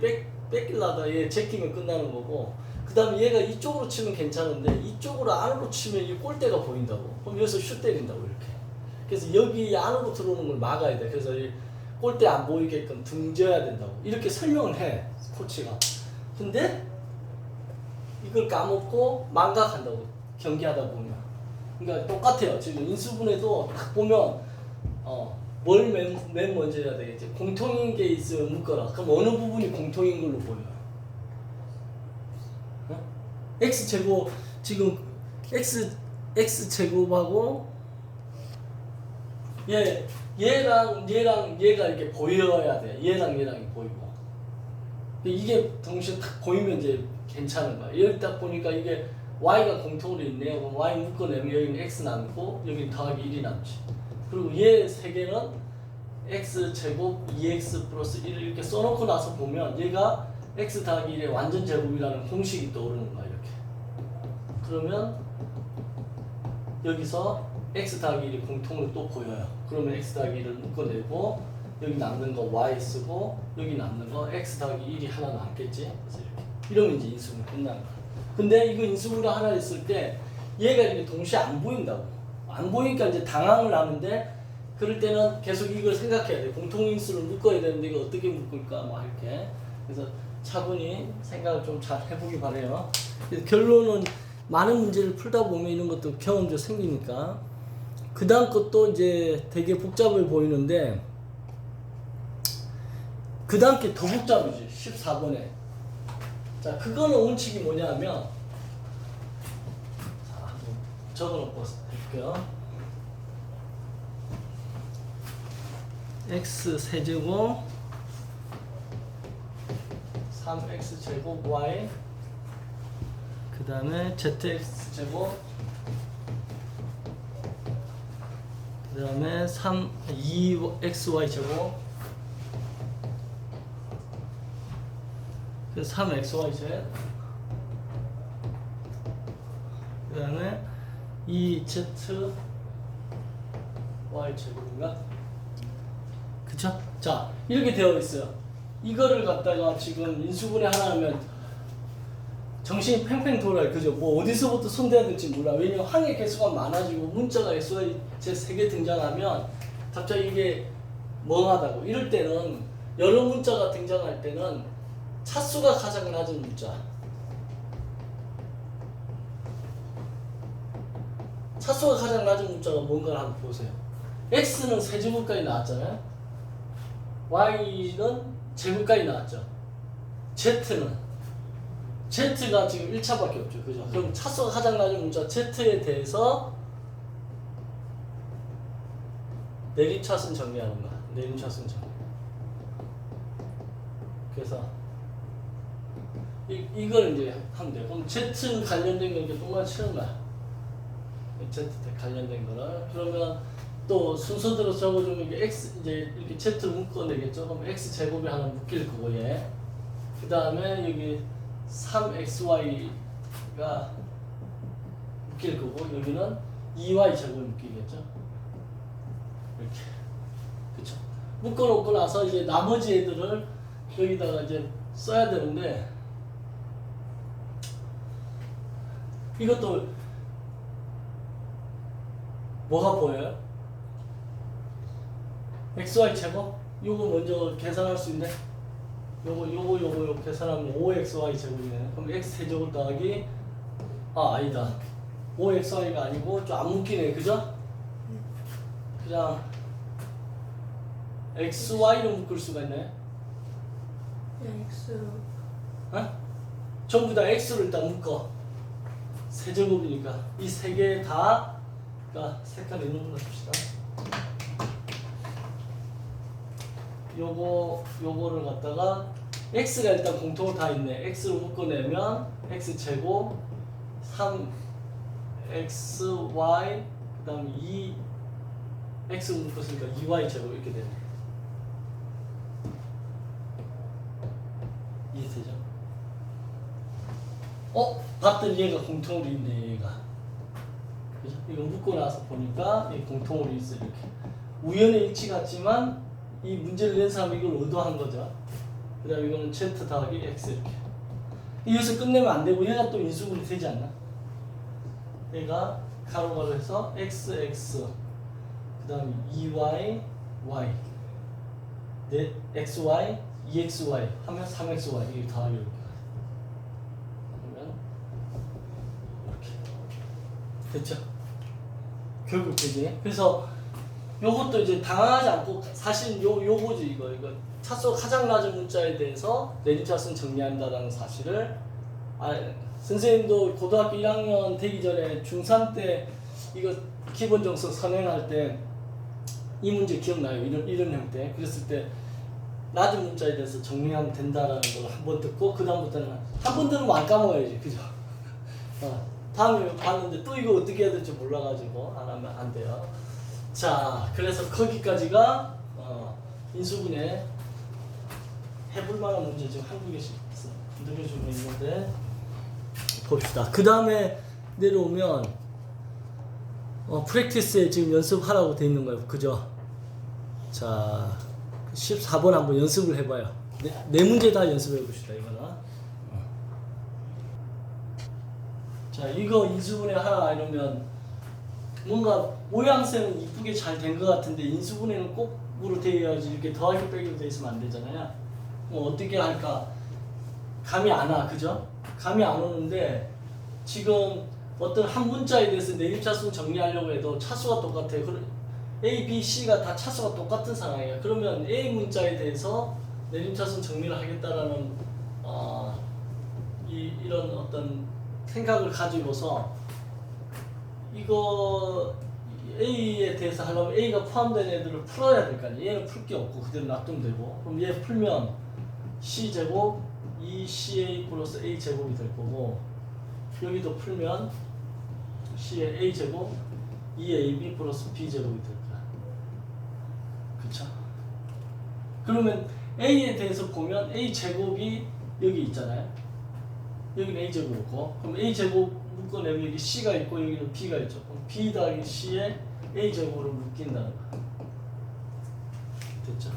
뺏기려다 얘 제끼면 끝나는 거고, 그 다음에 얘가 이쪽으로 치면 괜찮은데 이쪽으로 안으로 치면 이 골대가 보인다고. 그럼 여기서 슛 때린다고 이렇게. 그래서 여기 안으로 들어오는 걸 막아야 돼. 그래서 이 골대 안 보이게끔 등져야 된다고 이렇게 설명을 해 코치가. 근데 이걸 까먹고 망각한다고 경기하다 보면. 그러니까 똑같아요. 지금 인수분해도 딱 보면 뭘 맨 먼저 해야 되겠지? 공통인 게 있으면 묶어라. 그럼 어느 부분이 공통인 걸로 보여요? x제곱 지금 x 제곱하고 얘랑 얘가 이렇게 보여야 돼. 얘랑 얘랑이 보이고. 이게 동시에 딱 보이면 이제 괜찮은 거야. 여기 딱 보니까 이게 y가 공통으로 있네요. 그럼 y 묶어내면 여기는 x 남고 여기는 더하기 1이 남지. 그리고 얘 세 개는 x제곱 2x 플러스 1을 이렇게 써놓고 나서 보면 얘가 x 더하기 1의 완전 제곱이라는 공식이 떠오르는 거야. 이렇게. 그러면 여기서 x 더하기 1이 공통으로 또 보여요. 그러면 x 더하기 1을 묶어내고 여기 남는 거 y 쓰고 여기 남는 거 x 더하기 1이 하나 남겠지. 그래서 이렇게. 이러면 이제 인수분해 끝나는 거야. 근데 이거 인수분해 하나 있을 때 얘가 이렇게 동시에 안 보인다고. 안 보이니까 이제 당황을 하는데, 그럴 때는 계속 이걸 생각해야 돼. 공통인수를 묶어야 되는데 이거 어떻게 묶을까 막 이렇게. 그래서 차분히 생각을 좀 잘 해보기 바래요. 결론은 많은 문제를 풀다 보면 이런 것도 경험도 생기니까. 그 다음 것도 이제 되게 복잡해 보이는데 그 다음 게 더 복잡하지. 14번에. 자, 그거는 원칙이 뭐냐면, 자, 한번 적어놓고 볼게요. x 세제곱 3x 제곱 y 그 다음에 zx 제곱 그 다음에 2xy 제곱 그 3xy 제 그 다음에 2zy 제곱인가? 그쵸? 자, 이렇게 되어 있어요. 이거를 갖다가 지금 인수분해 하나 하면 정신이 팽팽 돌아요. 그죠? 뭐 어디서부터 손대야 될지 몰라. 왜냐면 항의 개수가 많아지고 문자가 개수가 제 3개 등장하면 갑자기 이게 멍하다고. 이럴 때는 여러 문자가 등장할 때는 차수가 가장 낮은 문자. 차수가 가장 낮은 문자가 뭔가를 한번 보세요. x는 세제곱까지 나왔잖아요. y는 제곱까지 나왔죠. z는 z가 지금 1차밖에 없죠. 그죠? 그럼 차수가 가장 낮은 문자 z에 대해서 내림차순 정리하는 거야. 내림차순 정리. 그래서 이걸 이제 하면 돼요. 그럼 Z 관련된 거 이렇게 동그랗게 치는 거야. Z 관련된 거를. 그러면 또 순서대로 적어주면 이게 X 이제 이렇게 Z를 묶어내겠죠. 그럼 X 제곱이 하나 묶일 거고 얘. 그 다음에 여기 3XY가 묶일 거고 여기는 2Y 제곱이 묶이겠죠. 이렇게. 그쵸. 묶어놓고 나서 이제 나머지 애들을 여기다가 이제 써야 되는데 이것도 뭐가 보여요? XY 제곱? 요거 먼저 계산할 수 있네? 요거 계산하면 5XY 제곱이네. 그럼 X 세제곱 더하기 아니다. 5XY가 아니고 좀 안 묶이네. 그죠? 그냥 XY로 묶을 수가 있네. X로. 어? 전부 다 X로 일단 묶어. 세제곱이니까 이 세 개 다 색깔 있는 걸로 줍시다. 요거를 갖다가 X가 일단 공통으로 다 있네. X로 묶어내면 X 제곱 3XY 그 다음에 2X로 묶었으니까 2Y 제곱 이렇게 되네. 이해되죠? 봤더니 얘가 공통으로 있네. 얘가 그죠? 이거 묶고 나서 보니까 이 공통으로 있어. 이렇게 우연의 일치 같지만 이 문제를 낸 사람이 이걸 의도한 거죠. 그 다음에 이거는 Z 더하기 X 이렇게 여기서 끝내면 안 되고 얘가 또 인수분해 되지 않나? 얘가 가로가로 해서 XX 그 다음에 2Y Y XY 2XY 하면 3XY 이게 더하기 이렇게 그러면 이렇게 됐죠? 결국 되지. 그래서 요것도 이제 당황하지 않고 사실 요거지 이거 차수 가장 낮은 문자에 대해서 내림차순 정리한다라는 사실을 선생님도 고등학교 1학년 되기 전에 중3 때 이거 기본 정석 선행할 때 이 문제 기억나요? 이런 형태. 그랬을 때 낮은 문자에 대해서 정리하면 된다라는 걸 한 번 듣고 그 다음부터는 한 번 들으면 안 까먹어야지. 그죠? 다음에 봤는데 또 이거 어떻게 해야 될지 몰라가지고 안 하면 안 돼요. 자, 그래서 거기까지가 인수분해 해볼 만한 문제 지금 한두 개씩 늘려주고 있는데 봅시다. 그 다음에 내려오면 프랙티스에 지금 연습하라고 돼 있는 거예요. 그죠? 자, 14번 한번 연습을 해봐요. 네 문제 다 연습해 봅시다. 이거는. 자, 이거 인수분해 하나 이러면 뭔가 모양새는 이쁘게 잘 된 것 같은데 인수분해는 꼭으로 되어야지 이렇게 더하기 빼기로 돼 있으면 안 되잖아요. 어떻게 할까 감이 안 와. 그죠? 감이 안 오는데 지금 어떤 한 문자에 대해서 내림차순 정리하려고 해도 차수가 똑같아요. A, B, C가 다 차수가 똑같은 상황이에요. 그러면 A 문자에 대해서 내림차순 정리를 하겠다라는 이런 어떤 생각을 가지고서 이거 A에 대해서 하려면 A가 포함된 애들을 풀어야 될 거 아니에요. 얘는 풀 게 없고 그대로 놔두면 그럼 얘 풀면 C제곱 2CA 플러스 A제곱이 될 거고 여기도 풀면 C의 A제곱 2AB 플러스 B제곱이 될 거야. 그쵸? 그러면 A에 대해서 보면 A제곱이 여기 있잖아요. 여기는 A제곱 있고 그럼 A제곱 묶어내면 여기 C가 있고 여기는 B가 있죠. 그럼 B 더하기 C에 A제곱으로 묶인다는 거야. 됐죠?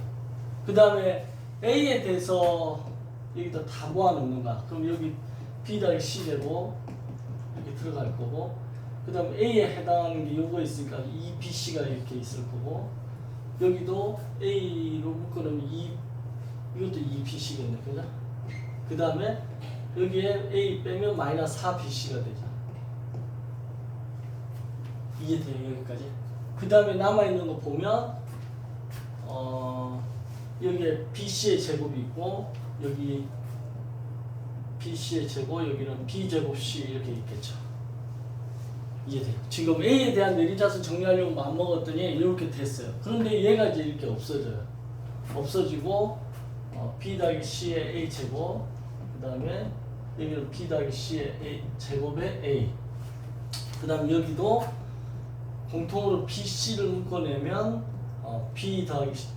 그 다음에 A에 대해서 여기다 다 모아놓는 거야. 그럼 여기 B 더하기 C제곱 이렇게 들어갈 거고 그 다음에 A에 해당하는 게 요거 있으니까 2BC가 이렇게 있을 거고 여기도 A로 묶어놓으면 이것도 2BC겠네. 그죠? 그 다음에 여기에 A 빼면 마이너스 4BC가 되죠. 이해돼요 여기까지? 그 다음에 남아있는 거 보면 여기에 BC의 제곱이 있고 여기 BC의 제곱 여기는 B제곱 C 이렇게 있겠죠. 이해돼요? 지금 A에 대한 내림차순 정리하려고 마음먹었더니 이렇게 됐어요. 그런데 얘가 이제 이렇게 없어져요. 없어지고 B 더하기 C의 A 제곱 그 다음에 여기는 B 더하기 C의 A 제곱의 A 그 다음 여기도 공통으로 BC를 묶어내면 B 더하기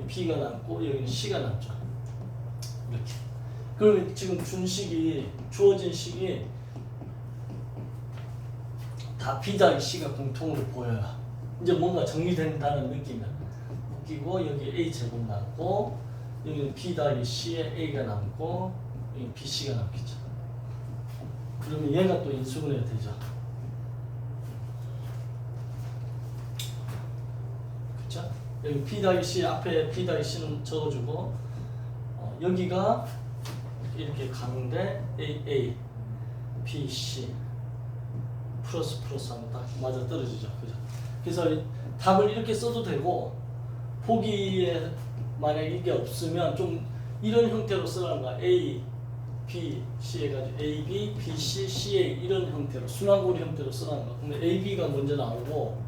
B가 남고 여기는 C가 남죠. 이렇게. 그러면 지금 주어진 식이 다 B 더하기 C가 공통으로 보여요. 이제 뭔가 정리된다는 느낌이야. 웃기고 여기 A 제곱 남고 여기는 B 더하기 C에 A가 남고 여기 BC가 남겠죠. 그러면 얘가 또 인수분해가 되죠. 그렇죠? 여기 B 더하기 C 앞에 B 더하기 C는 적어주고 여기가 이렇게 가는데 A, B, C 플러스 하면 딱 맞아 떨어지죠. 그죠? 그래서 답을 이렇게 써도 되고 보기에 만약 이게 없으면 좀 이런 형태로 쓰라는 거야. A, B, C 해가지고 A, B, B, C, C, A 이런 형태로 순환고리 형태로 쓰라는 거야. 근데 A, B가 먼저 나오고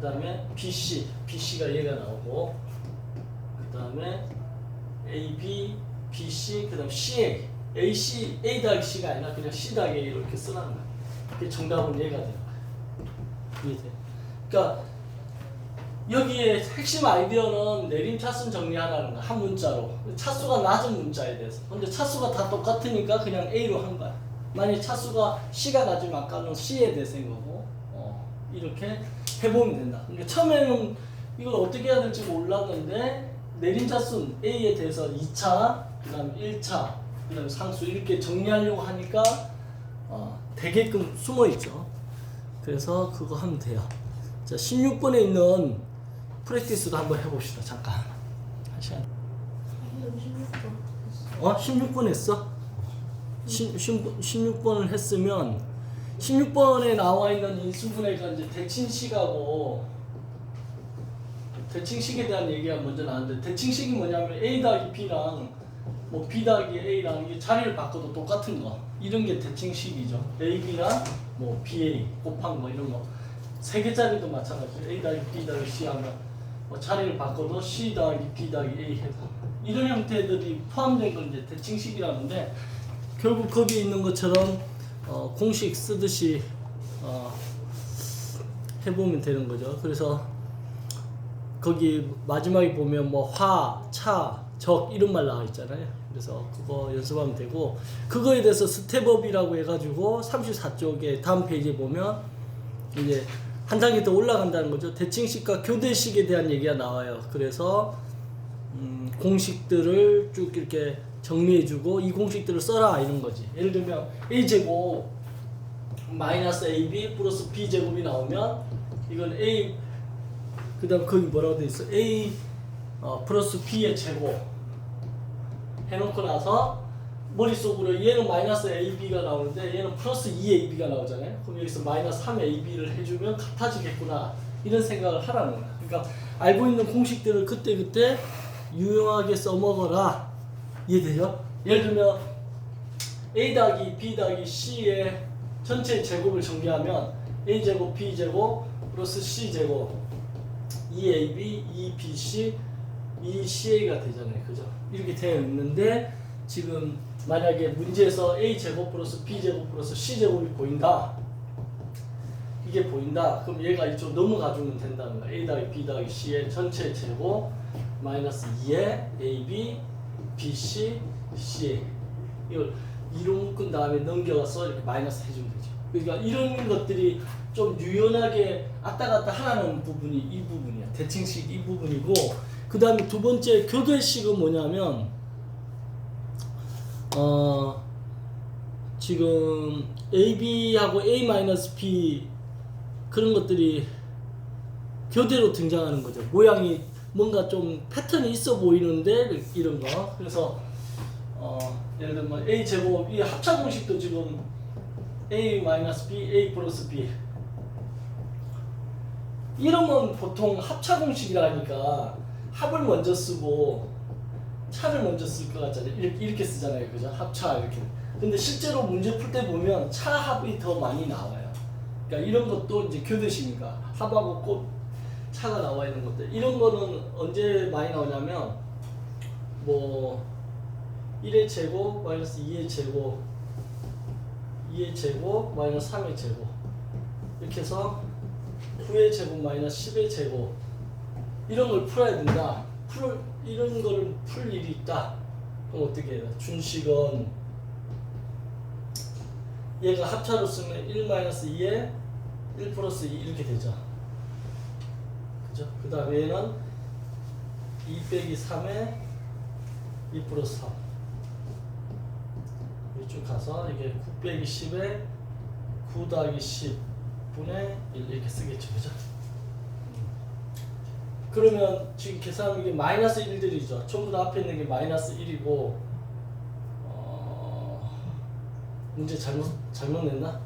그 다음에 B, C가 얘가 나오고 그 다음에 A, B, B, C 그 다음 C, A, C, A 더하기 C가 아니라 그냥 C 더하기 A 이렇게 쓰라는 거야. 그게 정답은 얘가 돼요. 이해돼? 그러니까 여기에 핵심 아이디어는 내림차순 정리하라는 거야. 한 문자로. 차수가 낮은 문자에 대해서. 근데 차수가 다 똑같으니까 그냥 A로 한 거야. 만약 차수가 C가 낮으면 아까는 C에 대해서인 거고 이렇게 해보면 된다. 그러니까 처음에는 이걸 어떻게 해야 될지 몰랐는데 내림차순 A에 대해서 2차, 그 다음 1차, 그 다음 상수 이렇게 정리하려고 하니까 되게끔 숨어있죠. 그래서 그거 하면 돼요. 자, 16번에 있는 프랙티스도 한번 해봅시다. 잠깐. 한 시간. 16번 했어? 16번을 했으면 16번에 나와 있는 인수분해가 이제 대칭식하고 대칭식에 대한 얘기가 먼저 나왔는데 대칭식이 뭐냐면 A 더하기 B랑 뭐 B 더하기 A랑 이게 자리를 바꿔도 똑같은 거 이런 게 대칭식이죠. A, B랑 뭐 BA 곱한 거 이런 거 세 개짜리도 마찬가지죠. A 더하기 B 더하기 C 하면 뭐 자리를 바꿔도 C 더하기 B 더하기 A 해서 이런 형태들이 포함된 걸 이제 대칭식이라는데 결국 거기에 있는 것처럼 공식 쓰듯이 해보면 되는 거죠. 그래서 거기 마지막에 보면 뭐 화, 차, 적 이런 말 나와 있잖아요. 그래서 그거 연습하면 되고 그거에 대해서 스텝업이라고 해가지고 34쪽에 다음 페이지에 보면 이제 한 단계 더 올라간다는 거죠. 대칭식과 교대식에 대한 얘기가 나와요. 그래서 공식들을 쭉 이렇게 정리해주고 이 공식들을 써라 이런 거지. 예를 들면 a제곱 마이너스 ab 플러스 b제곱이 나오면 이건 a 그 다음 거기 뭐라고 돼 있어? a 플러스 b의 제곱 해놓고 나서 머릿속으로 얘는 마이너스 ab가 나오는데 얘는 플러스 2ab가 나오잖아요. 그럼 여기서 마이너스 3ab를 해주면 같아지겠구나 이런 생각을 하라는 거야. 그러니까 알고 있는 공식들을 그때그때 유용하게 써먹어라. 이해되죠? 예를 들면 a 더하기 b 더하기 c의 전체 제곱을 정리하면 a제곱 b제곱 플러스 c제곱 2ab 2bc 2ca가 되잖아요. 그죠? 이렇게 되어 있는데 지금 만약에 문제에서 a제곱 플러스 b제곱 플러스 c제곱이 보인다. 이게 보인다. 그럼 얘가 이쪽 넘어가주면 된다는 거야. a 더하기 b 더하기 c의 전체 제곱 마이너스 2에 ab, bc, ca 이걸 2로 묶은 다음에 넘겨서 이렇게 마이너스 해주면 되죠. 그러니까 이런 것들이 좀 유연하게 왔다 갔다 하라는 부분이 이 부분이야. 대칭식 이 부분이고 그 다음에 두 번째 교대식은 뭐냐면 지금 AB하고 A-B 그런 것들이 교대로 등장하는 거죠. 모양이 뭔가 좀 패턴이 있어 보이는데 이런 거. 그래서 예를 들면 A 제곱 이 합차 공식도 지금 A-B, A 플러스 B 이러면 보통 합차 공식이라니까 합을 먼저 쓰고 차를 먼저 쓸 것 같잖아요. 이렇게 쓰잖아요. 그죠? 합차 이렇게. 근데 실제로 문제 풀 때 보면 차 합이 더 많이 나와요. 그러니까 이런 것도 이제 교대식이니까 합하고 꼭 차가 나와 있는 것들. 이런 거는 언제 많이 나오냐면 뭐 1의 제곱 마이너스 2의 제곱 2의 제곱 마이너스 3의 제곱 이렇게 해서 9의 제곱 마이너스 10의 제곱 이런 걸 풀어야 된다. 이런 거를 풀 일이 있다. 그럼 어떻게 해야 돼? 준식은 얘가 합차로 쓰면 1 마이너스 2에 1 플러스 2 이렇게 되죠. 그죠? 그 다음에 얘는 2 빼기 3에 2 플러스 3 쭉 가서 이게 9 빼기 10에 9 더하기 10분의 1 이렇게 쓰겠죠. 그죠? 그러면 지금 계산하면 이게 마이너스 1들이죠. 전부 다 앞에 있는 게 마이너스 1이고 문제 잘못 냈나?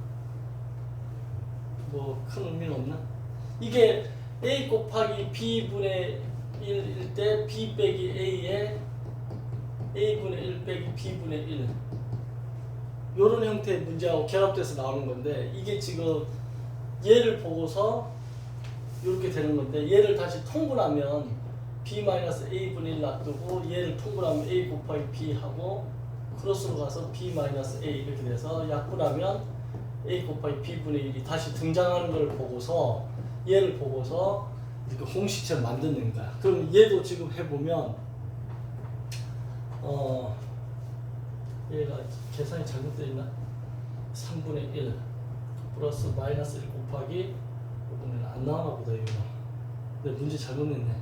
뭐 큰 의미는 없나? 이게 a 곱하기 b분의 1일 때 b 빼기 a에 a분의 1 빼기 b분의 1 요런 형태의 문제하고 결합돼서 나오는 건데 이게 지금 얘를 보고서 이렇게 되는 건데 얘를 다시 통분하면 b-a분의 1 놔두고 얘를 통분하면 a 곱하기 b 하고 크로스로 가서 b-a 이렇게 돼서 약분하면 a 곱하기 b분의 1이 다시 등장하는 걸 보고서 얘를 보고서 이렇게 공식처럼 만드는 거야. 그럼 얘도 지금 해보면 얘가 계산이 잘못되어 있나? 3분의 1 플러스 마이너스 1 곱하기 이번에는 안 나오나 보다 이거. 근데 문제 잘못 냈네.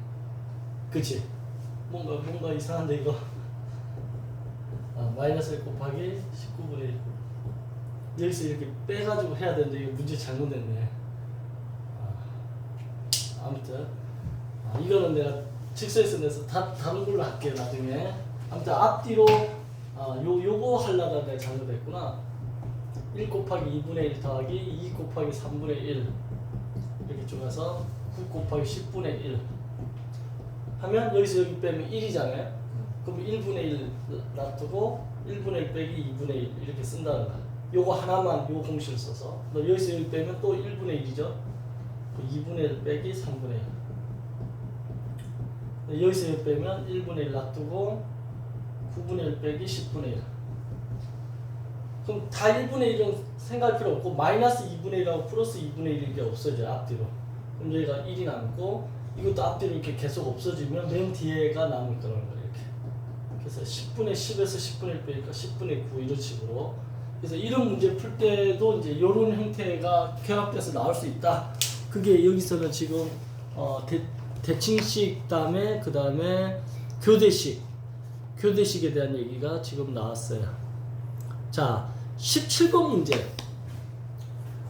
그치? 뭔가 이상한데 이거. 마이너스 1 곱하기 19분의 1 여기서 이렇게 빼가지고 해야 되는데 이거 문제 잘못 냈네. 아무튼 이거는 내가 직선에서 내서 다른 걸로 할게요 나중에. 아무튼 앞뒤로 요거 하려다가 내가 잘못했구나. 1 곱하기 2분의 1 더하기 2 곱하기 3분의 1 이렇게 쭉 가서 9 곱하기 10분의 1 하면 여기서 여기 빼면 1이잖아요. 그럼 1분의 1 놔두고 1분의 1 빼기 2분의 1 이렇게 쓴다는 거야. 요거 하나만 요 공식을 써서 여기서 여기 빼면 또 1분의 1이죠. 2분의 1 빼기 3분의 1 여기서 여기 빼면 1분의 1 놔두고 9분의 1 빼기 10분의 1 그럼 다 1분의 1은 생각할 필요 없고 마이너스 2분의 1하고 플러스 2분의 1 이게 없어져요 앞뒤로. 그럼 여기가 1이 남고 이것도 앞뒤로 이렇게 계속 없어지면 맨 뒤에가 남을 거라는 거예요 이렇게. 그래서 10분의 10에서 10분의 1 빼니까 10분의 9 이런 식으로. 그래서 이런 문제 풀 때도 이제 이런 형태가 결합돼서 나올 수 있다. 그게 여기서는 지금 대칭식 다음에 그 다음에 교대식에 대한 얘기가 지금 나왔어요. 자, 17번 문제.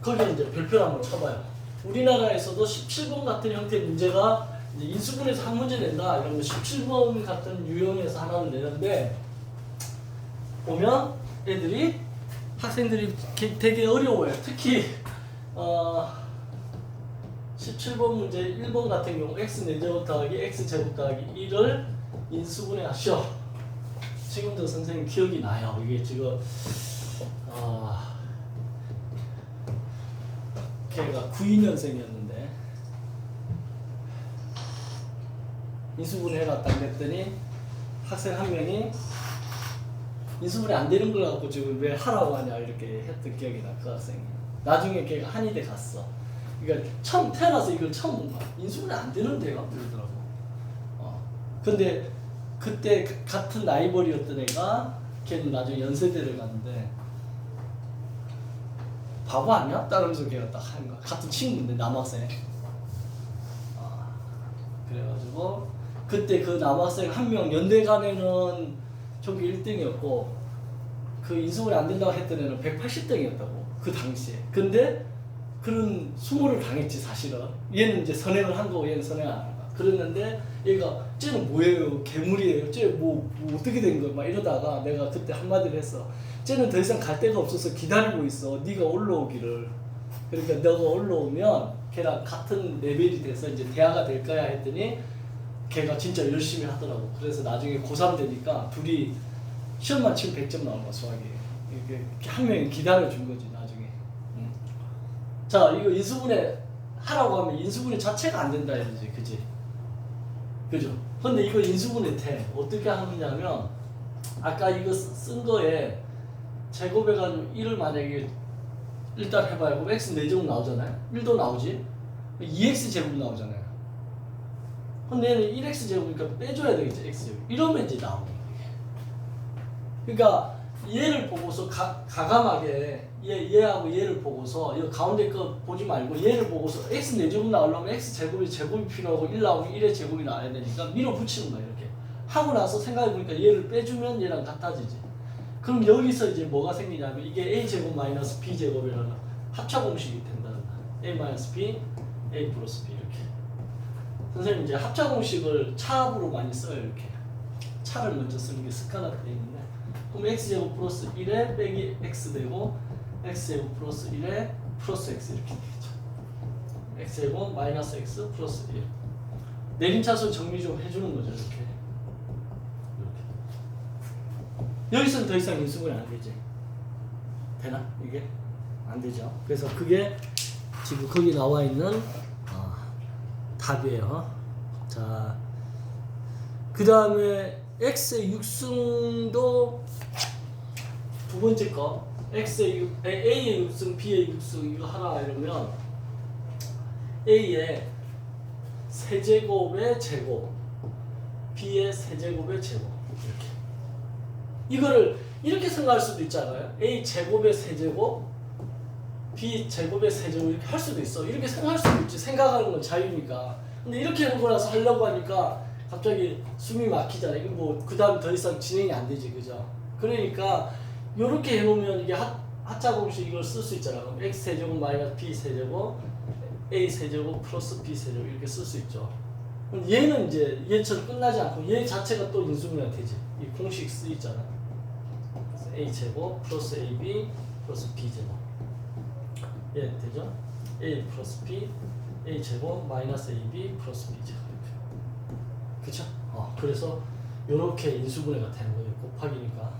거기 이제 별표를 한번 쳐봐요. 우리나라에서도 17번 같은 형태의 문제가 이제 인수분해서 한 문제 낸다. 이런 거 17번 같은 유형에서 하나는 내는데 보면 학생들이 되게 어려워요. 특히 17번 문제 1번 같은 경우 x 4제곱 더하기 x 제곱 더하기 1을 인수분해 하시오. 지금도 선생님 기억이 나요. 이게 지금 걔가 92년생이었는데 인수분해가 딱 냈더니 학생 한 명이 인수분해 안 되는 걸 갖고 지금 왜 하라고 하냐 이렇게 했던 기억이 나. 그 학생이 나중에 걔가 한의대 갔어. 그러니까 처음 태어나서 이걸 처음 본 거야. 인수분해 안 되는데요 그러더라고. 근데 그때 같은 라이벌이었던 애가 걔는 나중에 연세대를 갔는데 바보 아니야? 따라면서 걔가 딱 하는 거야. 같은 친구인데 남학생. 그래가지고 그때 그 남학생 한 명 연대 간에는 전교 1등이었고 그 인수분해 안 된다고 했던 애는 180등이었다고 그 당시에. 근데 그런 수모를 당했지 사실은. 얘는 이제 선행을 한 거고 얘는 선행 안 한 거야. 그랬는데 얘가 쟤는 뭐예요? 괴물이에요. 쟤 뭐 어떻게 된 거야? 막 이러다가 내가 그때 한마디를 했어. 쟤는 더 이상 갈 데가 없어서 기다리고 있어. 네가 올라오기를. 그러니까 너가 올라오면 걔랑 같은 레벨이 돼서 이제 대화가 될 거야 했더니 걔가 진짜 열심히 하더라고. 그래서 나중에 고3 되니까 둘이 시험만 치면 100점 나온 거야, 수학이. 이게 한 명이 기다려준 거지, 나중에. 자, 이거 인수분해 하라고 하면 인수분해 자체가 안 된다 이러지, 그지? 그죠? 근데 이거 인수분해 돼. 어떻게 하느냐면, 아까 이거 쓴 거에 제곱해가지고 1을 만약에 일단 해봐요. 그럼 x 4제곱 나오잖아요? 1도 나오지? 2x 제곱 나오잖아요. 근데 얘는 1x 제곱이니까 빼줘야 되겠지, x 제곱. 이러면 이제 나오는 거예요. 그러니까 얘를 보고서 가감하게 얘하고 얘를 보고서 이 가운데 거 보지 말고 얘를 보고서 x 4제곱 나오려면 x 제곱이 필요하고 1 나오면 1의 제곱이 나와야 되니까 밀어붙이는 거야. 이렇게 하고 나서 생각해보니까 얘를 빼주면 얘랑 같아지지. 그럼 여기서 이제 뭐가 생기냐면 이게 a 제곱 마이너스 b 제곱이라는 합차 공식이 된다는 거야. a 마이너스 b, a 플러스 b 이렇게. 선생님 이제 합차 공식을 차합으로 많이 써요. 이렇게 차를 먼저 쓰는 게 습관화되어 있는데, 그럼 x제곱 플러스 1에 빼기 x 되고 x제곱 플러스 1에 플러스 x 이렇게 되겠죠. x제곱 마이너스 x 플러스 1. 내림차순 정리 좀 해주는 거죠. 이렇게. 여기서는 더 이상 인수분해 안 되지. 되나? 이게? 안 되죠. 그래서 그게 지금 거기 나와 있는 답이에요. 자, 그 다음에 x의 육승도 두 번째 거 a의 육승, b의 육승 이거 하나 이러면 a의 세제곱의 제곱, b의 세제곱의 제곱 이렇게. 이거를 이렇게 생각할 수도 있잖아요. a 제곱의 세제곱, b 제곱의 세제곱 이렇게 할 수도 있어. 이렇게 생각할 수도 있지. 생각하는 건 자유니까. 근데 이렇게 해놓고 나서 하려고 하니까 갑자기 숨이 막히잖아. 이거 뭐 그 다음 더 이상 진행이 안 되지, 그죠? 그러니까 이렇게 해놓으면 이게 하차 공식 이걸 쓸 수 있잖아. 그럼 x 세제곱 마이너스 b 세제곱, a 세제곱 플러스 b 세제곱 이렇게 쓸 수 있죠. 그럼 얘는 이제 얘처럼 끝나지 않고 얘 자체가 또 인수분해가 되지. 이 공식 쓰이잖아. a 제곱 플러스 ab 플러스 b 제곱. 예, 되죠? a 플러스 b, a 제곱 마이너스 ab 플러스 b 제곱. 그쵸? 그래서 이렇게 인수분해가 되는 거예요. 곱하기니까.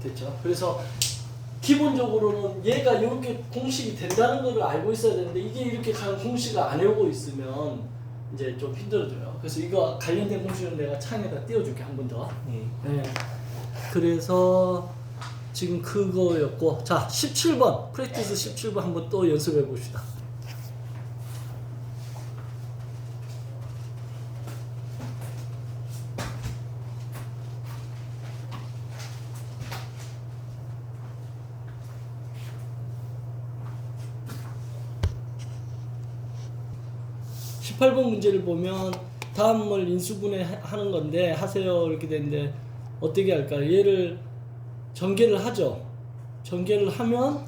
됐죠? 그래서 기본적으로는 얘가 이렇게 공식이 된다는 걸 알고 있어야 되는데 이게 이렇게 공식을 안 외우고 있으면 이제 좀 힘들어져요. 그래서 이거 관련된 공식은 내가 창에다 띄워줄게 한 번 더. 네. 그래서 지금 그거였고, 자 17번 프랙티스 17번 한번 또 연습해 봅시다. 18번 문제를 보면 다음을 인수분해 하는 건데 하세요 이렇게 되는데 어떻게 할까요? 얘를 전개를 하죠. 전개를 하면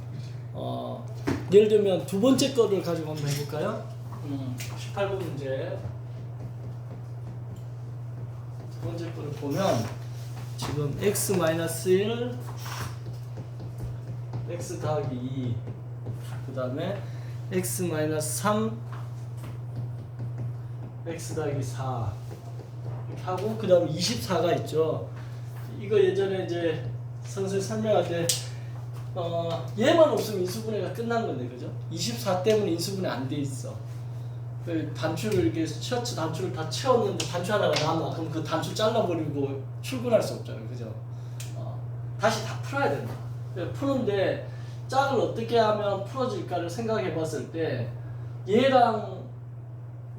예를 들면 두 번째 거를 가지고 한번 해볼까요? 18번 문제 두 번째 거를 보면 지금 x-1 x 더하기 2 그 다음에 x-3 x 더하기 4 이렇게 하고 그 다음에 24가 있죠. 이거 예전에 이제 선생님 설명할 때 얘만 없으면 인수분해가 끝난 건데 그죠? 24 때문에 인수분해 안 돼 있어. 그 단추를 이렇게 셔츠 단추를 다 채웠는데 단추 하나가 남아. 그럼 그 단추 잘라버리고 출근할 수 없잖아요, 그죠? 다시 다 풀어야 된다. 푸는데 짝을 어떻게 하면 풀어질까를 생각해봤을 때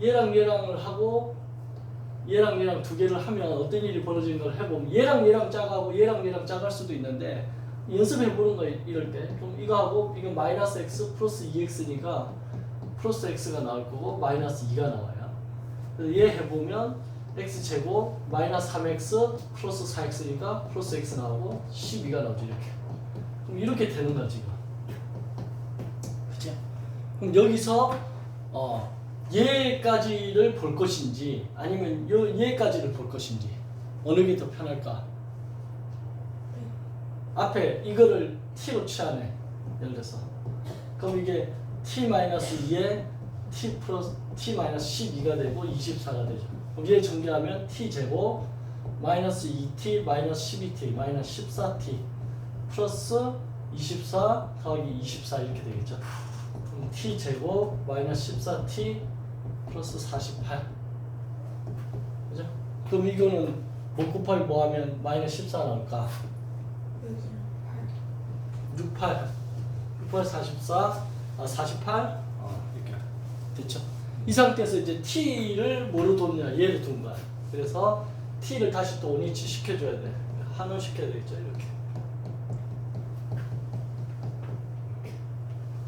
얘랑을 하고 얘랑 두 개를 하면 어떤 일이 벌어지는 걸 해보면 얘랑 짝하고 얘랑 짝할 수도 있는데 연습해보는 거 이럴 때 그럼 이거 하고 이건 마이너스 x 플러스 2x니까 플러스 x가 나올 거고 마이너스 2가 나와요. 그래서 얘 해보면 x제곱 마이너스 3x 플러스 4x니까 플러스 x 나오고 12가 나오죠. 이렇게. 그럼 이렇게 되는 거지. 그치? 그럼 여기서 얘까지를 볼 것인지 아니면 얘까지를 볼 것인지 어느 게 더 편할까? 앞에 이거를 t로 취하네. 예를 들어서 그럼 이게 t-2에 t 플러스 t-12가 되고 24가 되죠. 그럼 얘 전개하면 t제곱 마이너스 2t 마이너스 12t 마이너스 14t 플러스 24 더하기 24 이렇게 되겠죠. 그럼 t제곱 마이너스 14t 플러스 48 그죠? 그럼 이거는 뭐 곱하기 뭐 하면 마이너스 14 나올까? 68 68 44 48 이렇게 됐죠. 이 상태에서 이제 t를 뭐로 뒀냐 얘를 둔 거야. 그래서 t를 다시 또 원위치 시켜줘야 돼. 한원 시켜야 되겠죠. 이렇게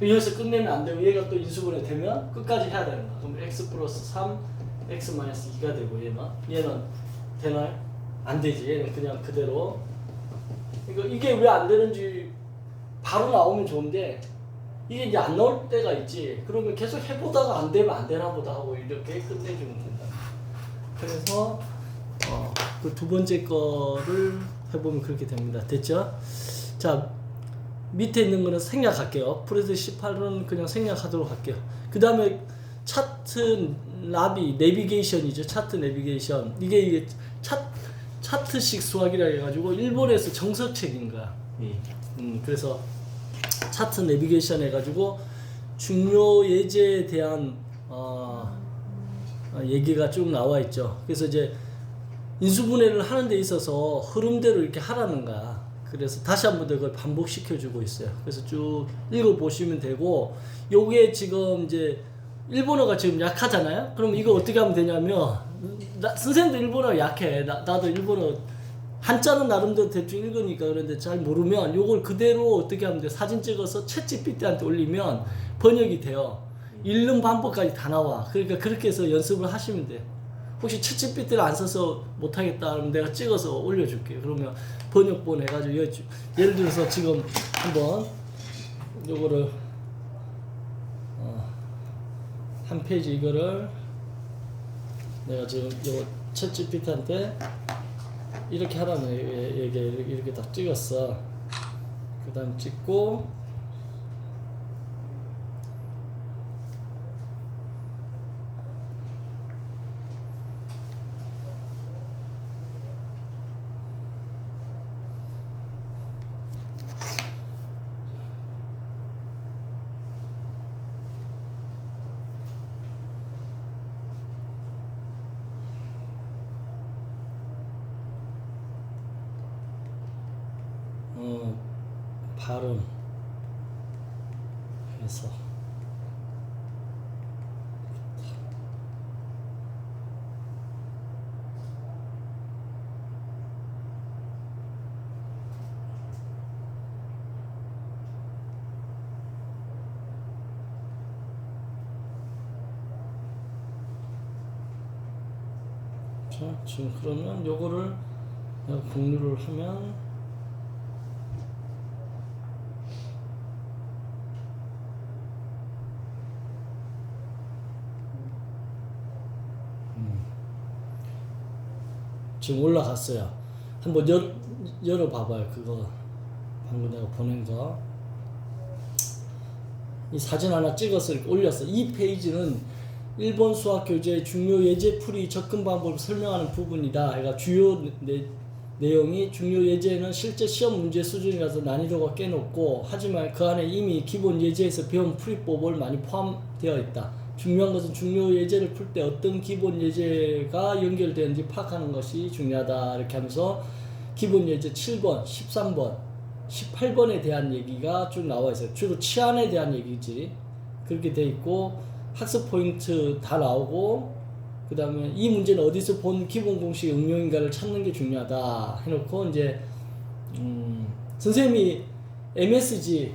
여기서 끝내면 안 되고 얘가 또 인수분해 되면 끝까지 해야 되는 거야. 그럼 x 플러스 3 x 마이너스 2가 되고 얘는 되나요? 안 되지. 얘는 그냥 그대로. 이게 왜 안 되는지 바로 나오면 좋은데 이게 이제 안 나올 때가 있지. 그러면 계속 해보다가 안 되면 안 되나 보다 하고 이렇게 끝내주면 된다. 그래서 그 두 번째 거를 해보면 그렇게 됩니다. 됐죠? 자, 밑에 있는 거는 생략할게요. 프레드 18은 그냥 생략하도록 할게요. 그 다음에 차트 내비게이션이죠. 차트 내비게이션. 이게 차트식 수학이라 해가지고 일본에서 정석책인 거야. 그래서 차트 내비게이션 해가지고 중요 예제에 대한 얘기가 쭉 나와 있죠. 그래서 이제 인수분해를 하는 데 있어서 흐름대로 이렇게 하라는 거야. 그래서 다시 한 번 더 그걸 반복시켜 주고 있어요. 그래서 쭉 읽어 보시면 되고, 요게 지금 이제 일본어가 지금 약하잖아요. 그럼 이거 어떻게 하면 되냐면, 선생님도 일본어 약해. 나도 일본어 한자는 나름대로 대충 읽으니까 그런데 잘 모르면 요걸 그대로 어떻게 하면 돼? 사진 찍어서 챗GPT한테 올리면 번역이 돼요. 읽는 방법까지 다 나와. 그러니까 그렇게 해서 연습을 하시면 돼. 혹시 챗GPT를 안 써서 못하겠다 하면 내가 찍어서 올려줄게요. 그러면 번역본 해가지고 예를 들어서 지금 한번 요거를 한 페이지 이거를 내가 지금 요 챗GPT한테 이렇게 하라는 얘기 이렇게 딱 찍었어. 그 다음 찍고 발음 해서 자, 지금 그러면 요거를 내가 공유를 하면 지금 올라갔어요. 한번 열어봐봐요. 그거 방금 내가 보낸 거. 이 사진 하나 찍어서 이렇게 올렸어. 이 페이지는 일본 수학 교재의 중요 예제 풀이 접근 방법을 설명하는 부분이다. 그러니까 주요 내용이 중요 예제는 실제 시험 문제 수준이라서 난이도가 꽤 높고, 하지만 그 안에 이미 기본 예제에서 배운 풀이법을 많이 포함되어 있다. 중요한 것은 중요 예제를 풀 때 어떤 기본 예제가 연결되는지 파악하는 것이 중요하다. 이렇게 하면서 기본 예제 7번, 13번, 18번에 대한 얘기가 쭉 나와 있어요. 주로 치안에 대한 얘기지. 그렇게 돼 있고 학습 포인트 다 나오고, 그 다음에 이 문제는 어디서 본 기본 공식 응용인가를 찾는 게 중요하다 해놓고, 이제 선생님이 MSG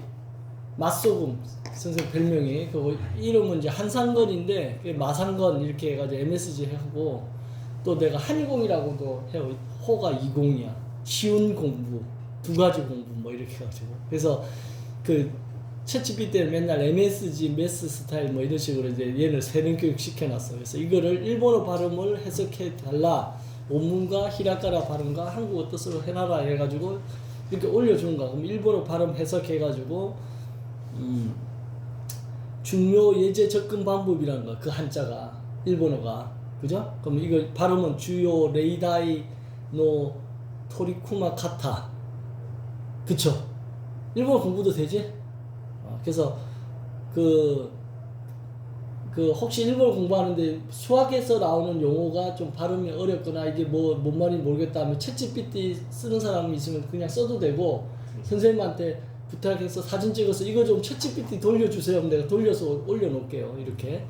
맛소금 선생님 별명이 그 이름은 이제 한상건인데 마상건 이렇게 해가지고 MSG 하고, 또 내가 한이공이라고도 해요. 호가 20이야. 쉬운 공부, 두 가지 공부 뭐 이렇게 해가지고. 그래서 그 챗GPT는 맨날 MSG, 매스 스타일 뭐 이런 식으로 이제 얘를 세능 교육 시켜놨어. 그래서 이거를 일본어 발음을 해석해 달라. 원문과 히라가나 발음과 한국어 뜻으로 해놔라 해가지고 이렇게 올려준 거야. 그럼 일본어 발음 해석해가지고 중요 예제 접근 방법이라는 거, 그 한자가 일본어가 그죠? 그럼 이걸 발음은 주요 레이다이 노 토리쿠마 카타 그쵸? 일본어 공부도 되지? 그래서 그 혹시 일본어 공부하는데 수학에서 나오는 용어가 좀 발음이 어렵거나 이게 뭔 말인지 모르겠다 하면 챗GPT 쓰는 사람이 있으면 그냥 써도 되고 선생님한테 부탁해서 사진 찍어서 이거 좀 챗GPT 돌려주세요 하면 내가 돌려서 올려놓을게요 이렇게.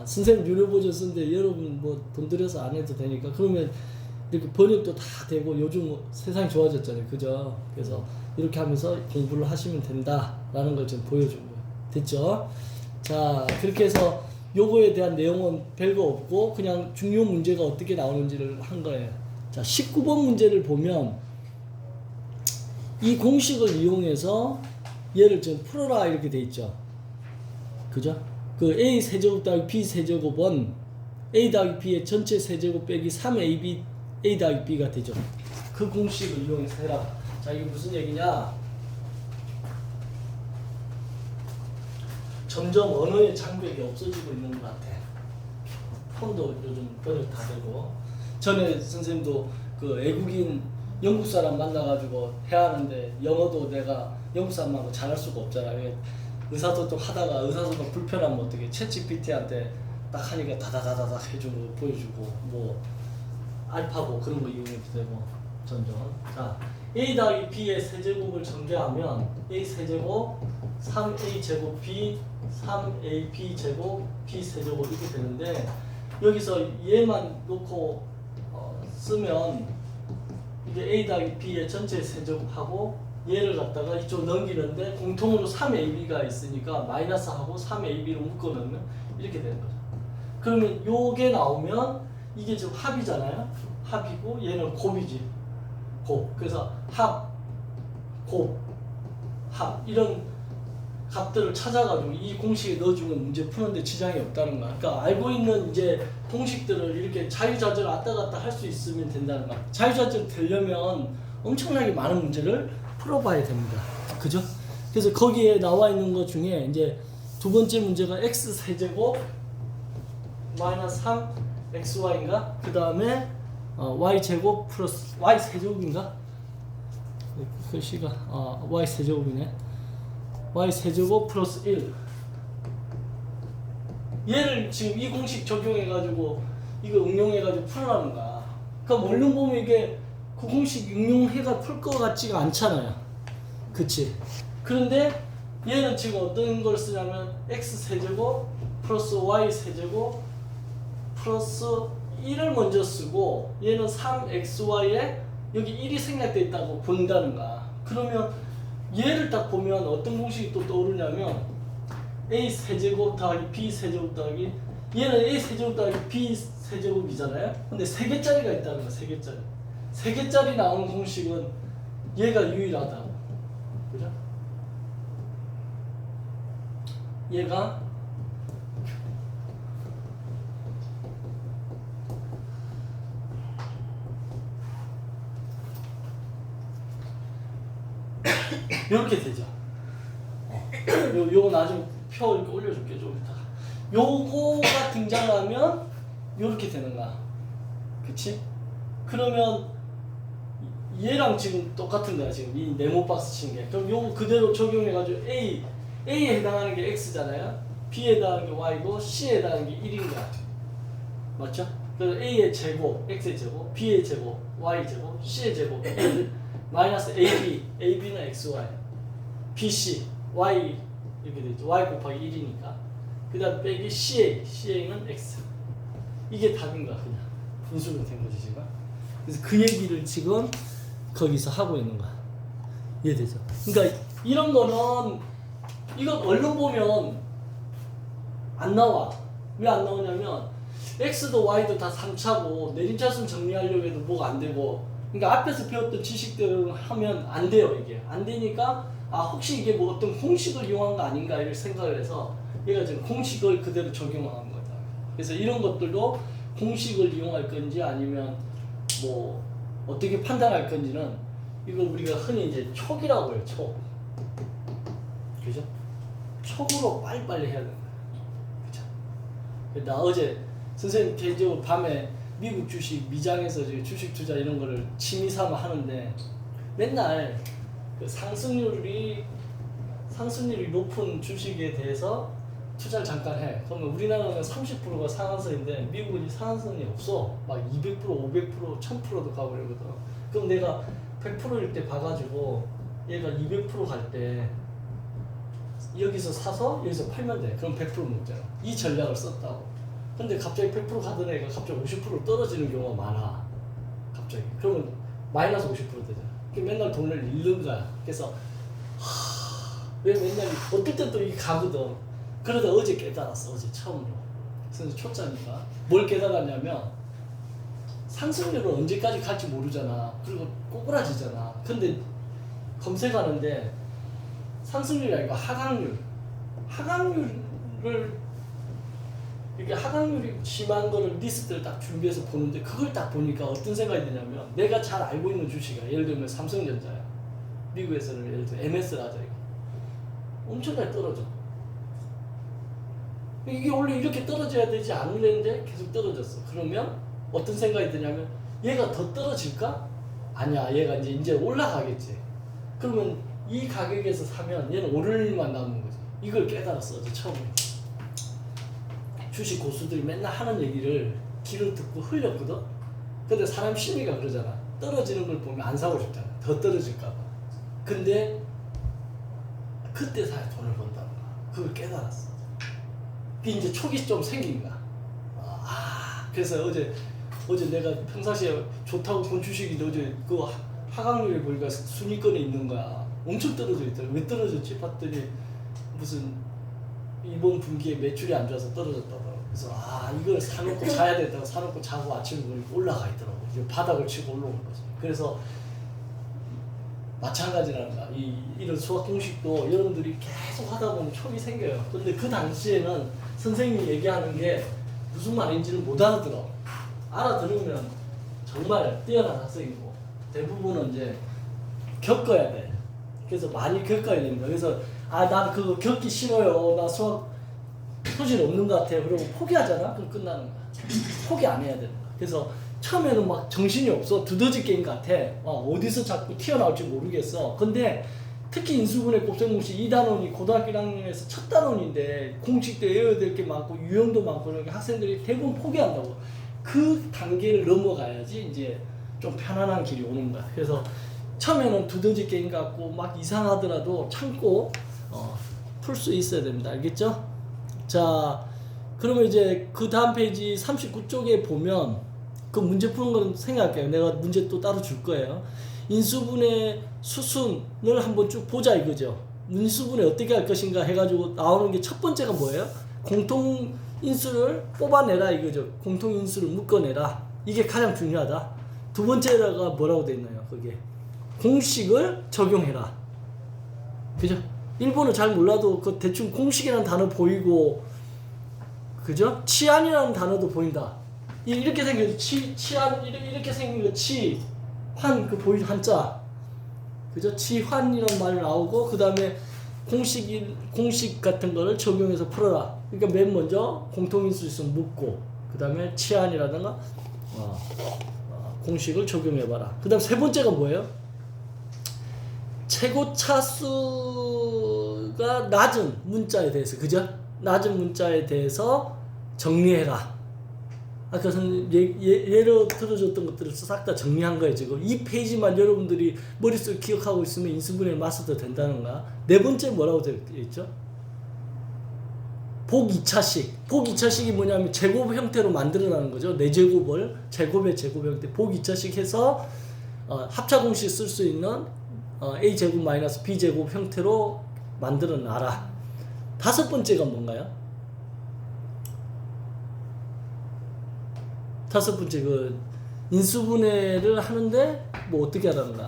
선생님 유료 버전 쓰는데 여러분 뭐 돈 들여서 안 해도 되니까 그러면 이렇게 번역도 다 되고 요즘 세상이 좋아졌잖아요 그죠? 그래서 이렇게 하면서 공부를 하시면 된다라는 걸 좀 보여준 거예요. 됐죠? 자 그렇게 해서 요거에 대한 내용은 별거 없고 그냥 중요 문제가 어떻게 나오는지를 한 거예요. 자 19번 문제를 보면 이 공식을 이용해서 얘를 좀 풀어라 이렇게 돼 있죠. 그죠? 그 a 세제곱 더하기 b 세제곱은 a 더하기 b의 전체 세제곱 빼기 3ab a 더하기 b가 되죠. 그 공식을 이용해서 해라. 자 이게 무슨 얘기냐? 점점 언어의 장벽이 없어지고 있는 것 같아. 폰도 요즘 번역 다 되고. 전에 선생님도 그 외국인 영국 사람 만나가지고 해야 하는데 영어도 내가 영국 사람하고 잘할 수가 없잖아. 의사소통 하다가 의사소통 불편하면 어떻게 챗GPT한테 딱 하니까 다다다다닥 해주고 보여주고 뭐 알파고 그런 거 이용해도 되고 점점. 자 a 더하기 b의 세제곱을 전개하면 a 세제곱 3a 제곱 b 3ab 제곱 b 세제곱 이렇게 되는데 여기서 얘만 놓고 쓰면 이게 a 더하기 b의 전체 세제곱하고 얘를 갖다가 이쪽 넘기는데 공통으로 3ab가 있으니까 마이너스하고 3ab를 묶어놓으면 이렇게 되는 거죠. 그러면 요게 나오면 이게 지금 합이잖아요. 합이고 얘는 곱이지. 곱. 그래서 합, 곱, 합 이런 값들을 찾아가지고 이 공식에 넣어주면 문제 푸는데 지장이 없다는 거야. 그러니까 알고 있는 이제 공식들을 이렇게 자유자재로 왔다 갔다 할 수 있으면 된다는 거야. 자유자재로 되려면 엄청나게 많은 문제를 풀어봐야 됩니다. 그죠? 그래서 거기에 나와 있는 것 중에 이제 두 번째 문제가 x 세제곱 마이너스 3 xy인가? 그 다음에 y 제곱 플러스 y 세제곱인가? 글씨가 y 세제곱이네. y 세제곱 플러스 1 얘를 지금 이 공식 적용해가지고 이거 응용해가지고 풀라는 거야. 그러니까 얼른 보면 이게 그 공식 응용해가 풀 것 같지가 않잖아요. 그치? 그런데 얘는 지금 어떤 걸 쓰냐면 x 세제곱 플러스 y 세제곱 플러스 1을 먼저 쓰고 얘는 3xy에 여기 1이 생략되어 있다고 본다는 거야. 그러면 얘를 딱 보면 어떤 공식이 또 떠오르냐면 a 세제곱 더하기 b 세제곱 더하기 얘는 a 세제곱 더하기 b 세제곱이잖아요. 근데 3개짜리가 있다는 거야. 3개짜리. 3개짜리 나오는 공식은 얘가 유일하다고. 그죠? 얘가 이렇게 되죠. 요거 나중에 표 이렇게 올려줄게 좀 이따가. 요거가 등장하면 요렇게 되는 거야. 그치? 그러면 얘랑 지금 똑같은 거야. 지금 이 네모 박스 친 게. 그럼 요거 그대로 적용해가지고 A에 해당하는 게 X잖아요. B에 해당하는 게 Y고 C에 해당하는 게 1인 거야. 맞죠? 그래서 A의 제곱, X의 제곱, B의 제곱, Y 제곱, C의 제곱, 1 마이너스 AB, AB는 XY, BC, Y 이렇게 되죠. Y 곱하기 1이니까. 그 다음 빼기 CA는 X. 이게 답인 거야 그냥. 인수분 된 거지 지금. 그래서 그 얘기를 지금 거기서 하고 있는 거야. 이해되죠? 그러니까 이런 거는 이거 얼른 보면 안 나와. 왜 안 나오냐면 X도 Y도 다 3차고 내림차순 정리하려고 해도 뭐가 안 되고 그러니까 앞에서 배웠던 지식들을 하면 안 돼요. 이게 안 되니까 혹시 이게 뭐 어떤 공식을 이용한 거 아닌가 이를 생각을 해서 얘가 지금 공식을 그대로 적용한 거다. 그래서 이런 것들도 공식을 이용할 건지 아니면 뭐 어떻게 판단할 건지는 이걸 우리가 흔히 이제 촉이라고 해요. 촉. 그죠? 촉으로 빨리빨리 해야 된다. 나 어제 선생님 개인적으로 밤에 미국 주식 미장에서 주식 투자 이런 거를 취미 삼아 하는데 맨날 그 상승률이 높은 주식에 대해서 투자를 잠깐 해. 그러면 우리나라는 30%가 상한선인데 미국은 상한선이 없어. 막 200%, 500%, 1000%도 가고 그러거든. 그럼 내가 100%일 때 봐가지고 얘가 200% 갈 때 여기서 사서 여기서 팔면 돼. 그럼 100% 먹잖아. 이 전략을 썼다고. 근데 갑자기 100% 가던 애가 갑자기 50% 떨어지는 경우가 많아. 갑자기. 그러면 마이너스 50% 되잖아. 맨날 돈을 잃는 거야. 그래서 왜 맨날 어떨 땐 또 이게 가거든. 그러다 어제 깨달았어. 어제 처음으로. 그래서 초짜니까. 뭘 깨달았냐면 상승률은 언제까지 갈지 모르잖아. 그리고 꼬꾸라지잖아. 근데 검색하는데 상승률이 아니고 하강률. 하강률을 이렇게 하강률이 심한 거를 리스트를 딱 준비해서 보는데 그걸 딱 보니까 어떤 생각이 드냐면 내가 잘 알고 있는 주식이야. 예를 들면 삼성전자야. 미국에서는 예를 들어 MS라자 이거. 엄청나게 떨어져. 이게 원래 이렇게 떨어져야 되지 않는데 계속 떨어졌어. 그러면 어떤 생각이 드냐면 얘가 더 떨어질까? 아니야. 얘가 이제 올라가겠지. 그러면 이 가격에서 사면 얘는 오를 일만 남는 거지. 이걸 깨달았어. 어제 처음에. 주식 고수들이 맨날 하는 얘기를 귀를 듣고 흘렸거든. 근데 사람 심리가 그러잖아. 떨어지는 걸 보면 안 사고 싶잖아. 더 떨어질까 봐. 근데 그때 사야 돈을 번다는 거야. 그걸 깨달았어. 그게 이제 촉이 좀 생긴 거야. 그래서 어제 내가 평상시에 좋다고 본 주식인데 어제 그 하강률에 보니까 순위권에 있는 거야. 엄청 떨어져 있더라. 왜 떨어졌지? 봤더니 무슨 이번 분기에 매출이 안 좋아서 떨어졌다고. 그래서 이걸 사놓고 자야 된다고 사놓고 자고 아침에 보니까 올라가 있더라고. 이제 바닥을 치고 올라오는 거지. 그래서 마찬가지라는 거야. 이런 수학 공식도 여러분들이 계속 하다 보면 촉이 생겨요. 근데 그 당시에는 선생님이 얘기하는 게 무슨 말인지는 못 알아들어. 알아들으면 정말 뛰어난 학생이고 대부분은 이제 겪어야 돼. 그래서 많이 겪어야 됩니다. 그래서 난 그거 겪기 싫어요. 나 수학 소질 없는 것 같아요. 그러고 포기하잖아. 그럼 끝나는 거야. 포기 안 해야 되는 거야. 그래서 처음에는 막 정신이 없어. 두더지 게임 같아. 어디서 자꾸 튀어나올지 모르겠어. 근데 특히 인수분해 곱셈공식 2단원이 고등학교 1학년에서 첫 단원인데 공식도 외워야 될 게 많고 유형도 많고 그러니까 학생들이 대부분 포기한다고. 그 단계를 넘어가야지 이제 좀 편안한 길이 오는 거야. 그래서 처음에는 두더지 게임 같고 막 이상하더라도 참고 풀 수 있어야 됩니다. 알겠죠? 자, 그러면 이제 그 다음 페이지 39쪽에 보면 그 문제 푸는 건 생각할게요. 내가 문제 또 따로 줄 거예요. 인수분해 수순을 한번 쭉 보자 이거죠. 인수분해 어떻게 할 것인가 해가지고 나오는 게 첫 번째가 뭐예요? 공통인수를 뽑아내라 이거죠. 공통인수를 묶어내라. 이게 가장 중요하다. 두 번째가 뭐라고 돼 있나요? 그게 공식을 적용해라. 그죠? 일본어 잘 몰라도 그 대충 공식이라는 단어 보이고, 그죠? 치안이라는 단어도 보인다. 이렇게 생긴 치안 이렇게 생긴 거 치환 그 보이죠 한자. 그죠? 치환이라는 말이 나오고 그 다음에 공식 같은 거를 적용해서 풀어라. 그러니까 맨 먼저 공통인수 있으면 묻고 그 다음에 치안이라든가 공식을 적용해봐라. 그 다음 세 번째가 뭐예요? 최고 차수가 낮은 문자에 대해서, 그죠? 낮은 문자에 대해서 정리해라. 아까 예로 들어줬던 것들을 싹 다 정리한 거예요. 지금 이 페이지만 여러분들이 머릿속에 기억하고 있으면 인수분해를 마스터 된다는 거야. 네 번째 뭐라고 되어 있죠? 복 2차식. 복 2차식이 뭐냐면 제곱 형태로 만들어라는 거죠. 4제곱을 제곱의 제곱 형태 복 2차식 해서 합차 공식 쓸 수 있는 a제곱 마이너스 b제곱 형태로 만들어 놔라. 다섯 번째가 뭔가요? 다섯 번째 그 인수분해를 하는데 뭐 어떻게 하라는가?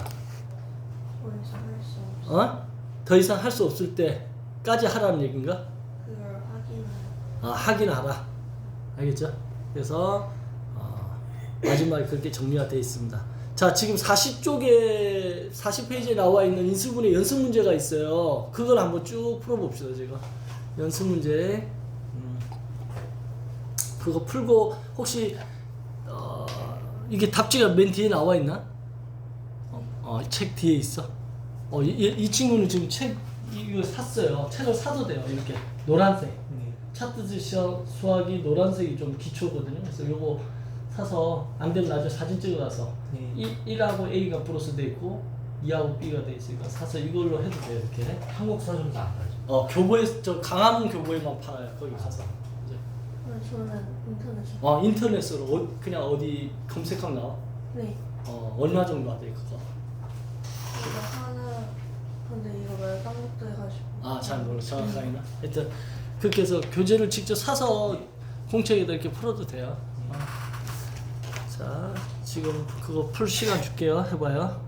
더 이상 할 수 없을 때까지 하라는 얘기인가? 그걸 확인하라. 확인하라. 알겠죠? 그래서 마지막에 그렇게 정리가 되어 있습니다. 자, 지금 40페이지에 나와 있는 인수분해 연습 문제가 있어요. 그걸 한번 쭉 풀어봅시다. 제가 연습 문제 그거 풀고 혹시 이게 답지가 맨 뒤에 나와 있나? 책 뒤에 있어. 이 친구는 지금 책 이거 샀어요. 책을 사도 돼요. 이렇게 노란색. 네. 차트 수학이 노란색이 좀 기초거든요. 그래서 요거 사서 안 되면 나중에 사진 찍어가서 네. 1하고 A가 플러스 돼 있고 2하고 B가 돼 있으니까 사서 이걸로 해도 돼요. 이렇게. 한국 서점도 안 가죠. 교보에 저 강화문 교보에만 팔아요. 거기 가서. 이제. 저는 인터넷. 인터넷으로 그냥 어디 검색하면 나와. 네. 얼마 정도 하대 그거? 이거 하나. 근데 이거 왜 깜빡해가지고. 잘 몰라 정확하게는. 하여튼 그렇게 해서 교재를 직접 사서 공책에다 이렇게 풀어도 돼요. 자 지금 그거 풀 시간 줄게요. 해봐요.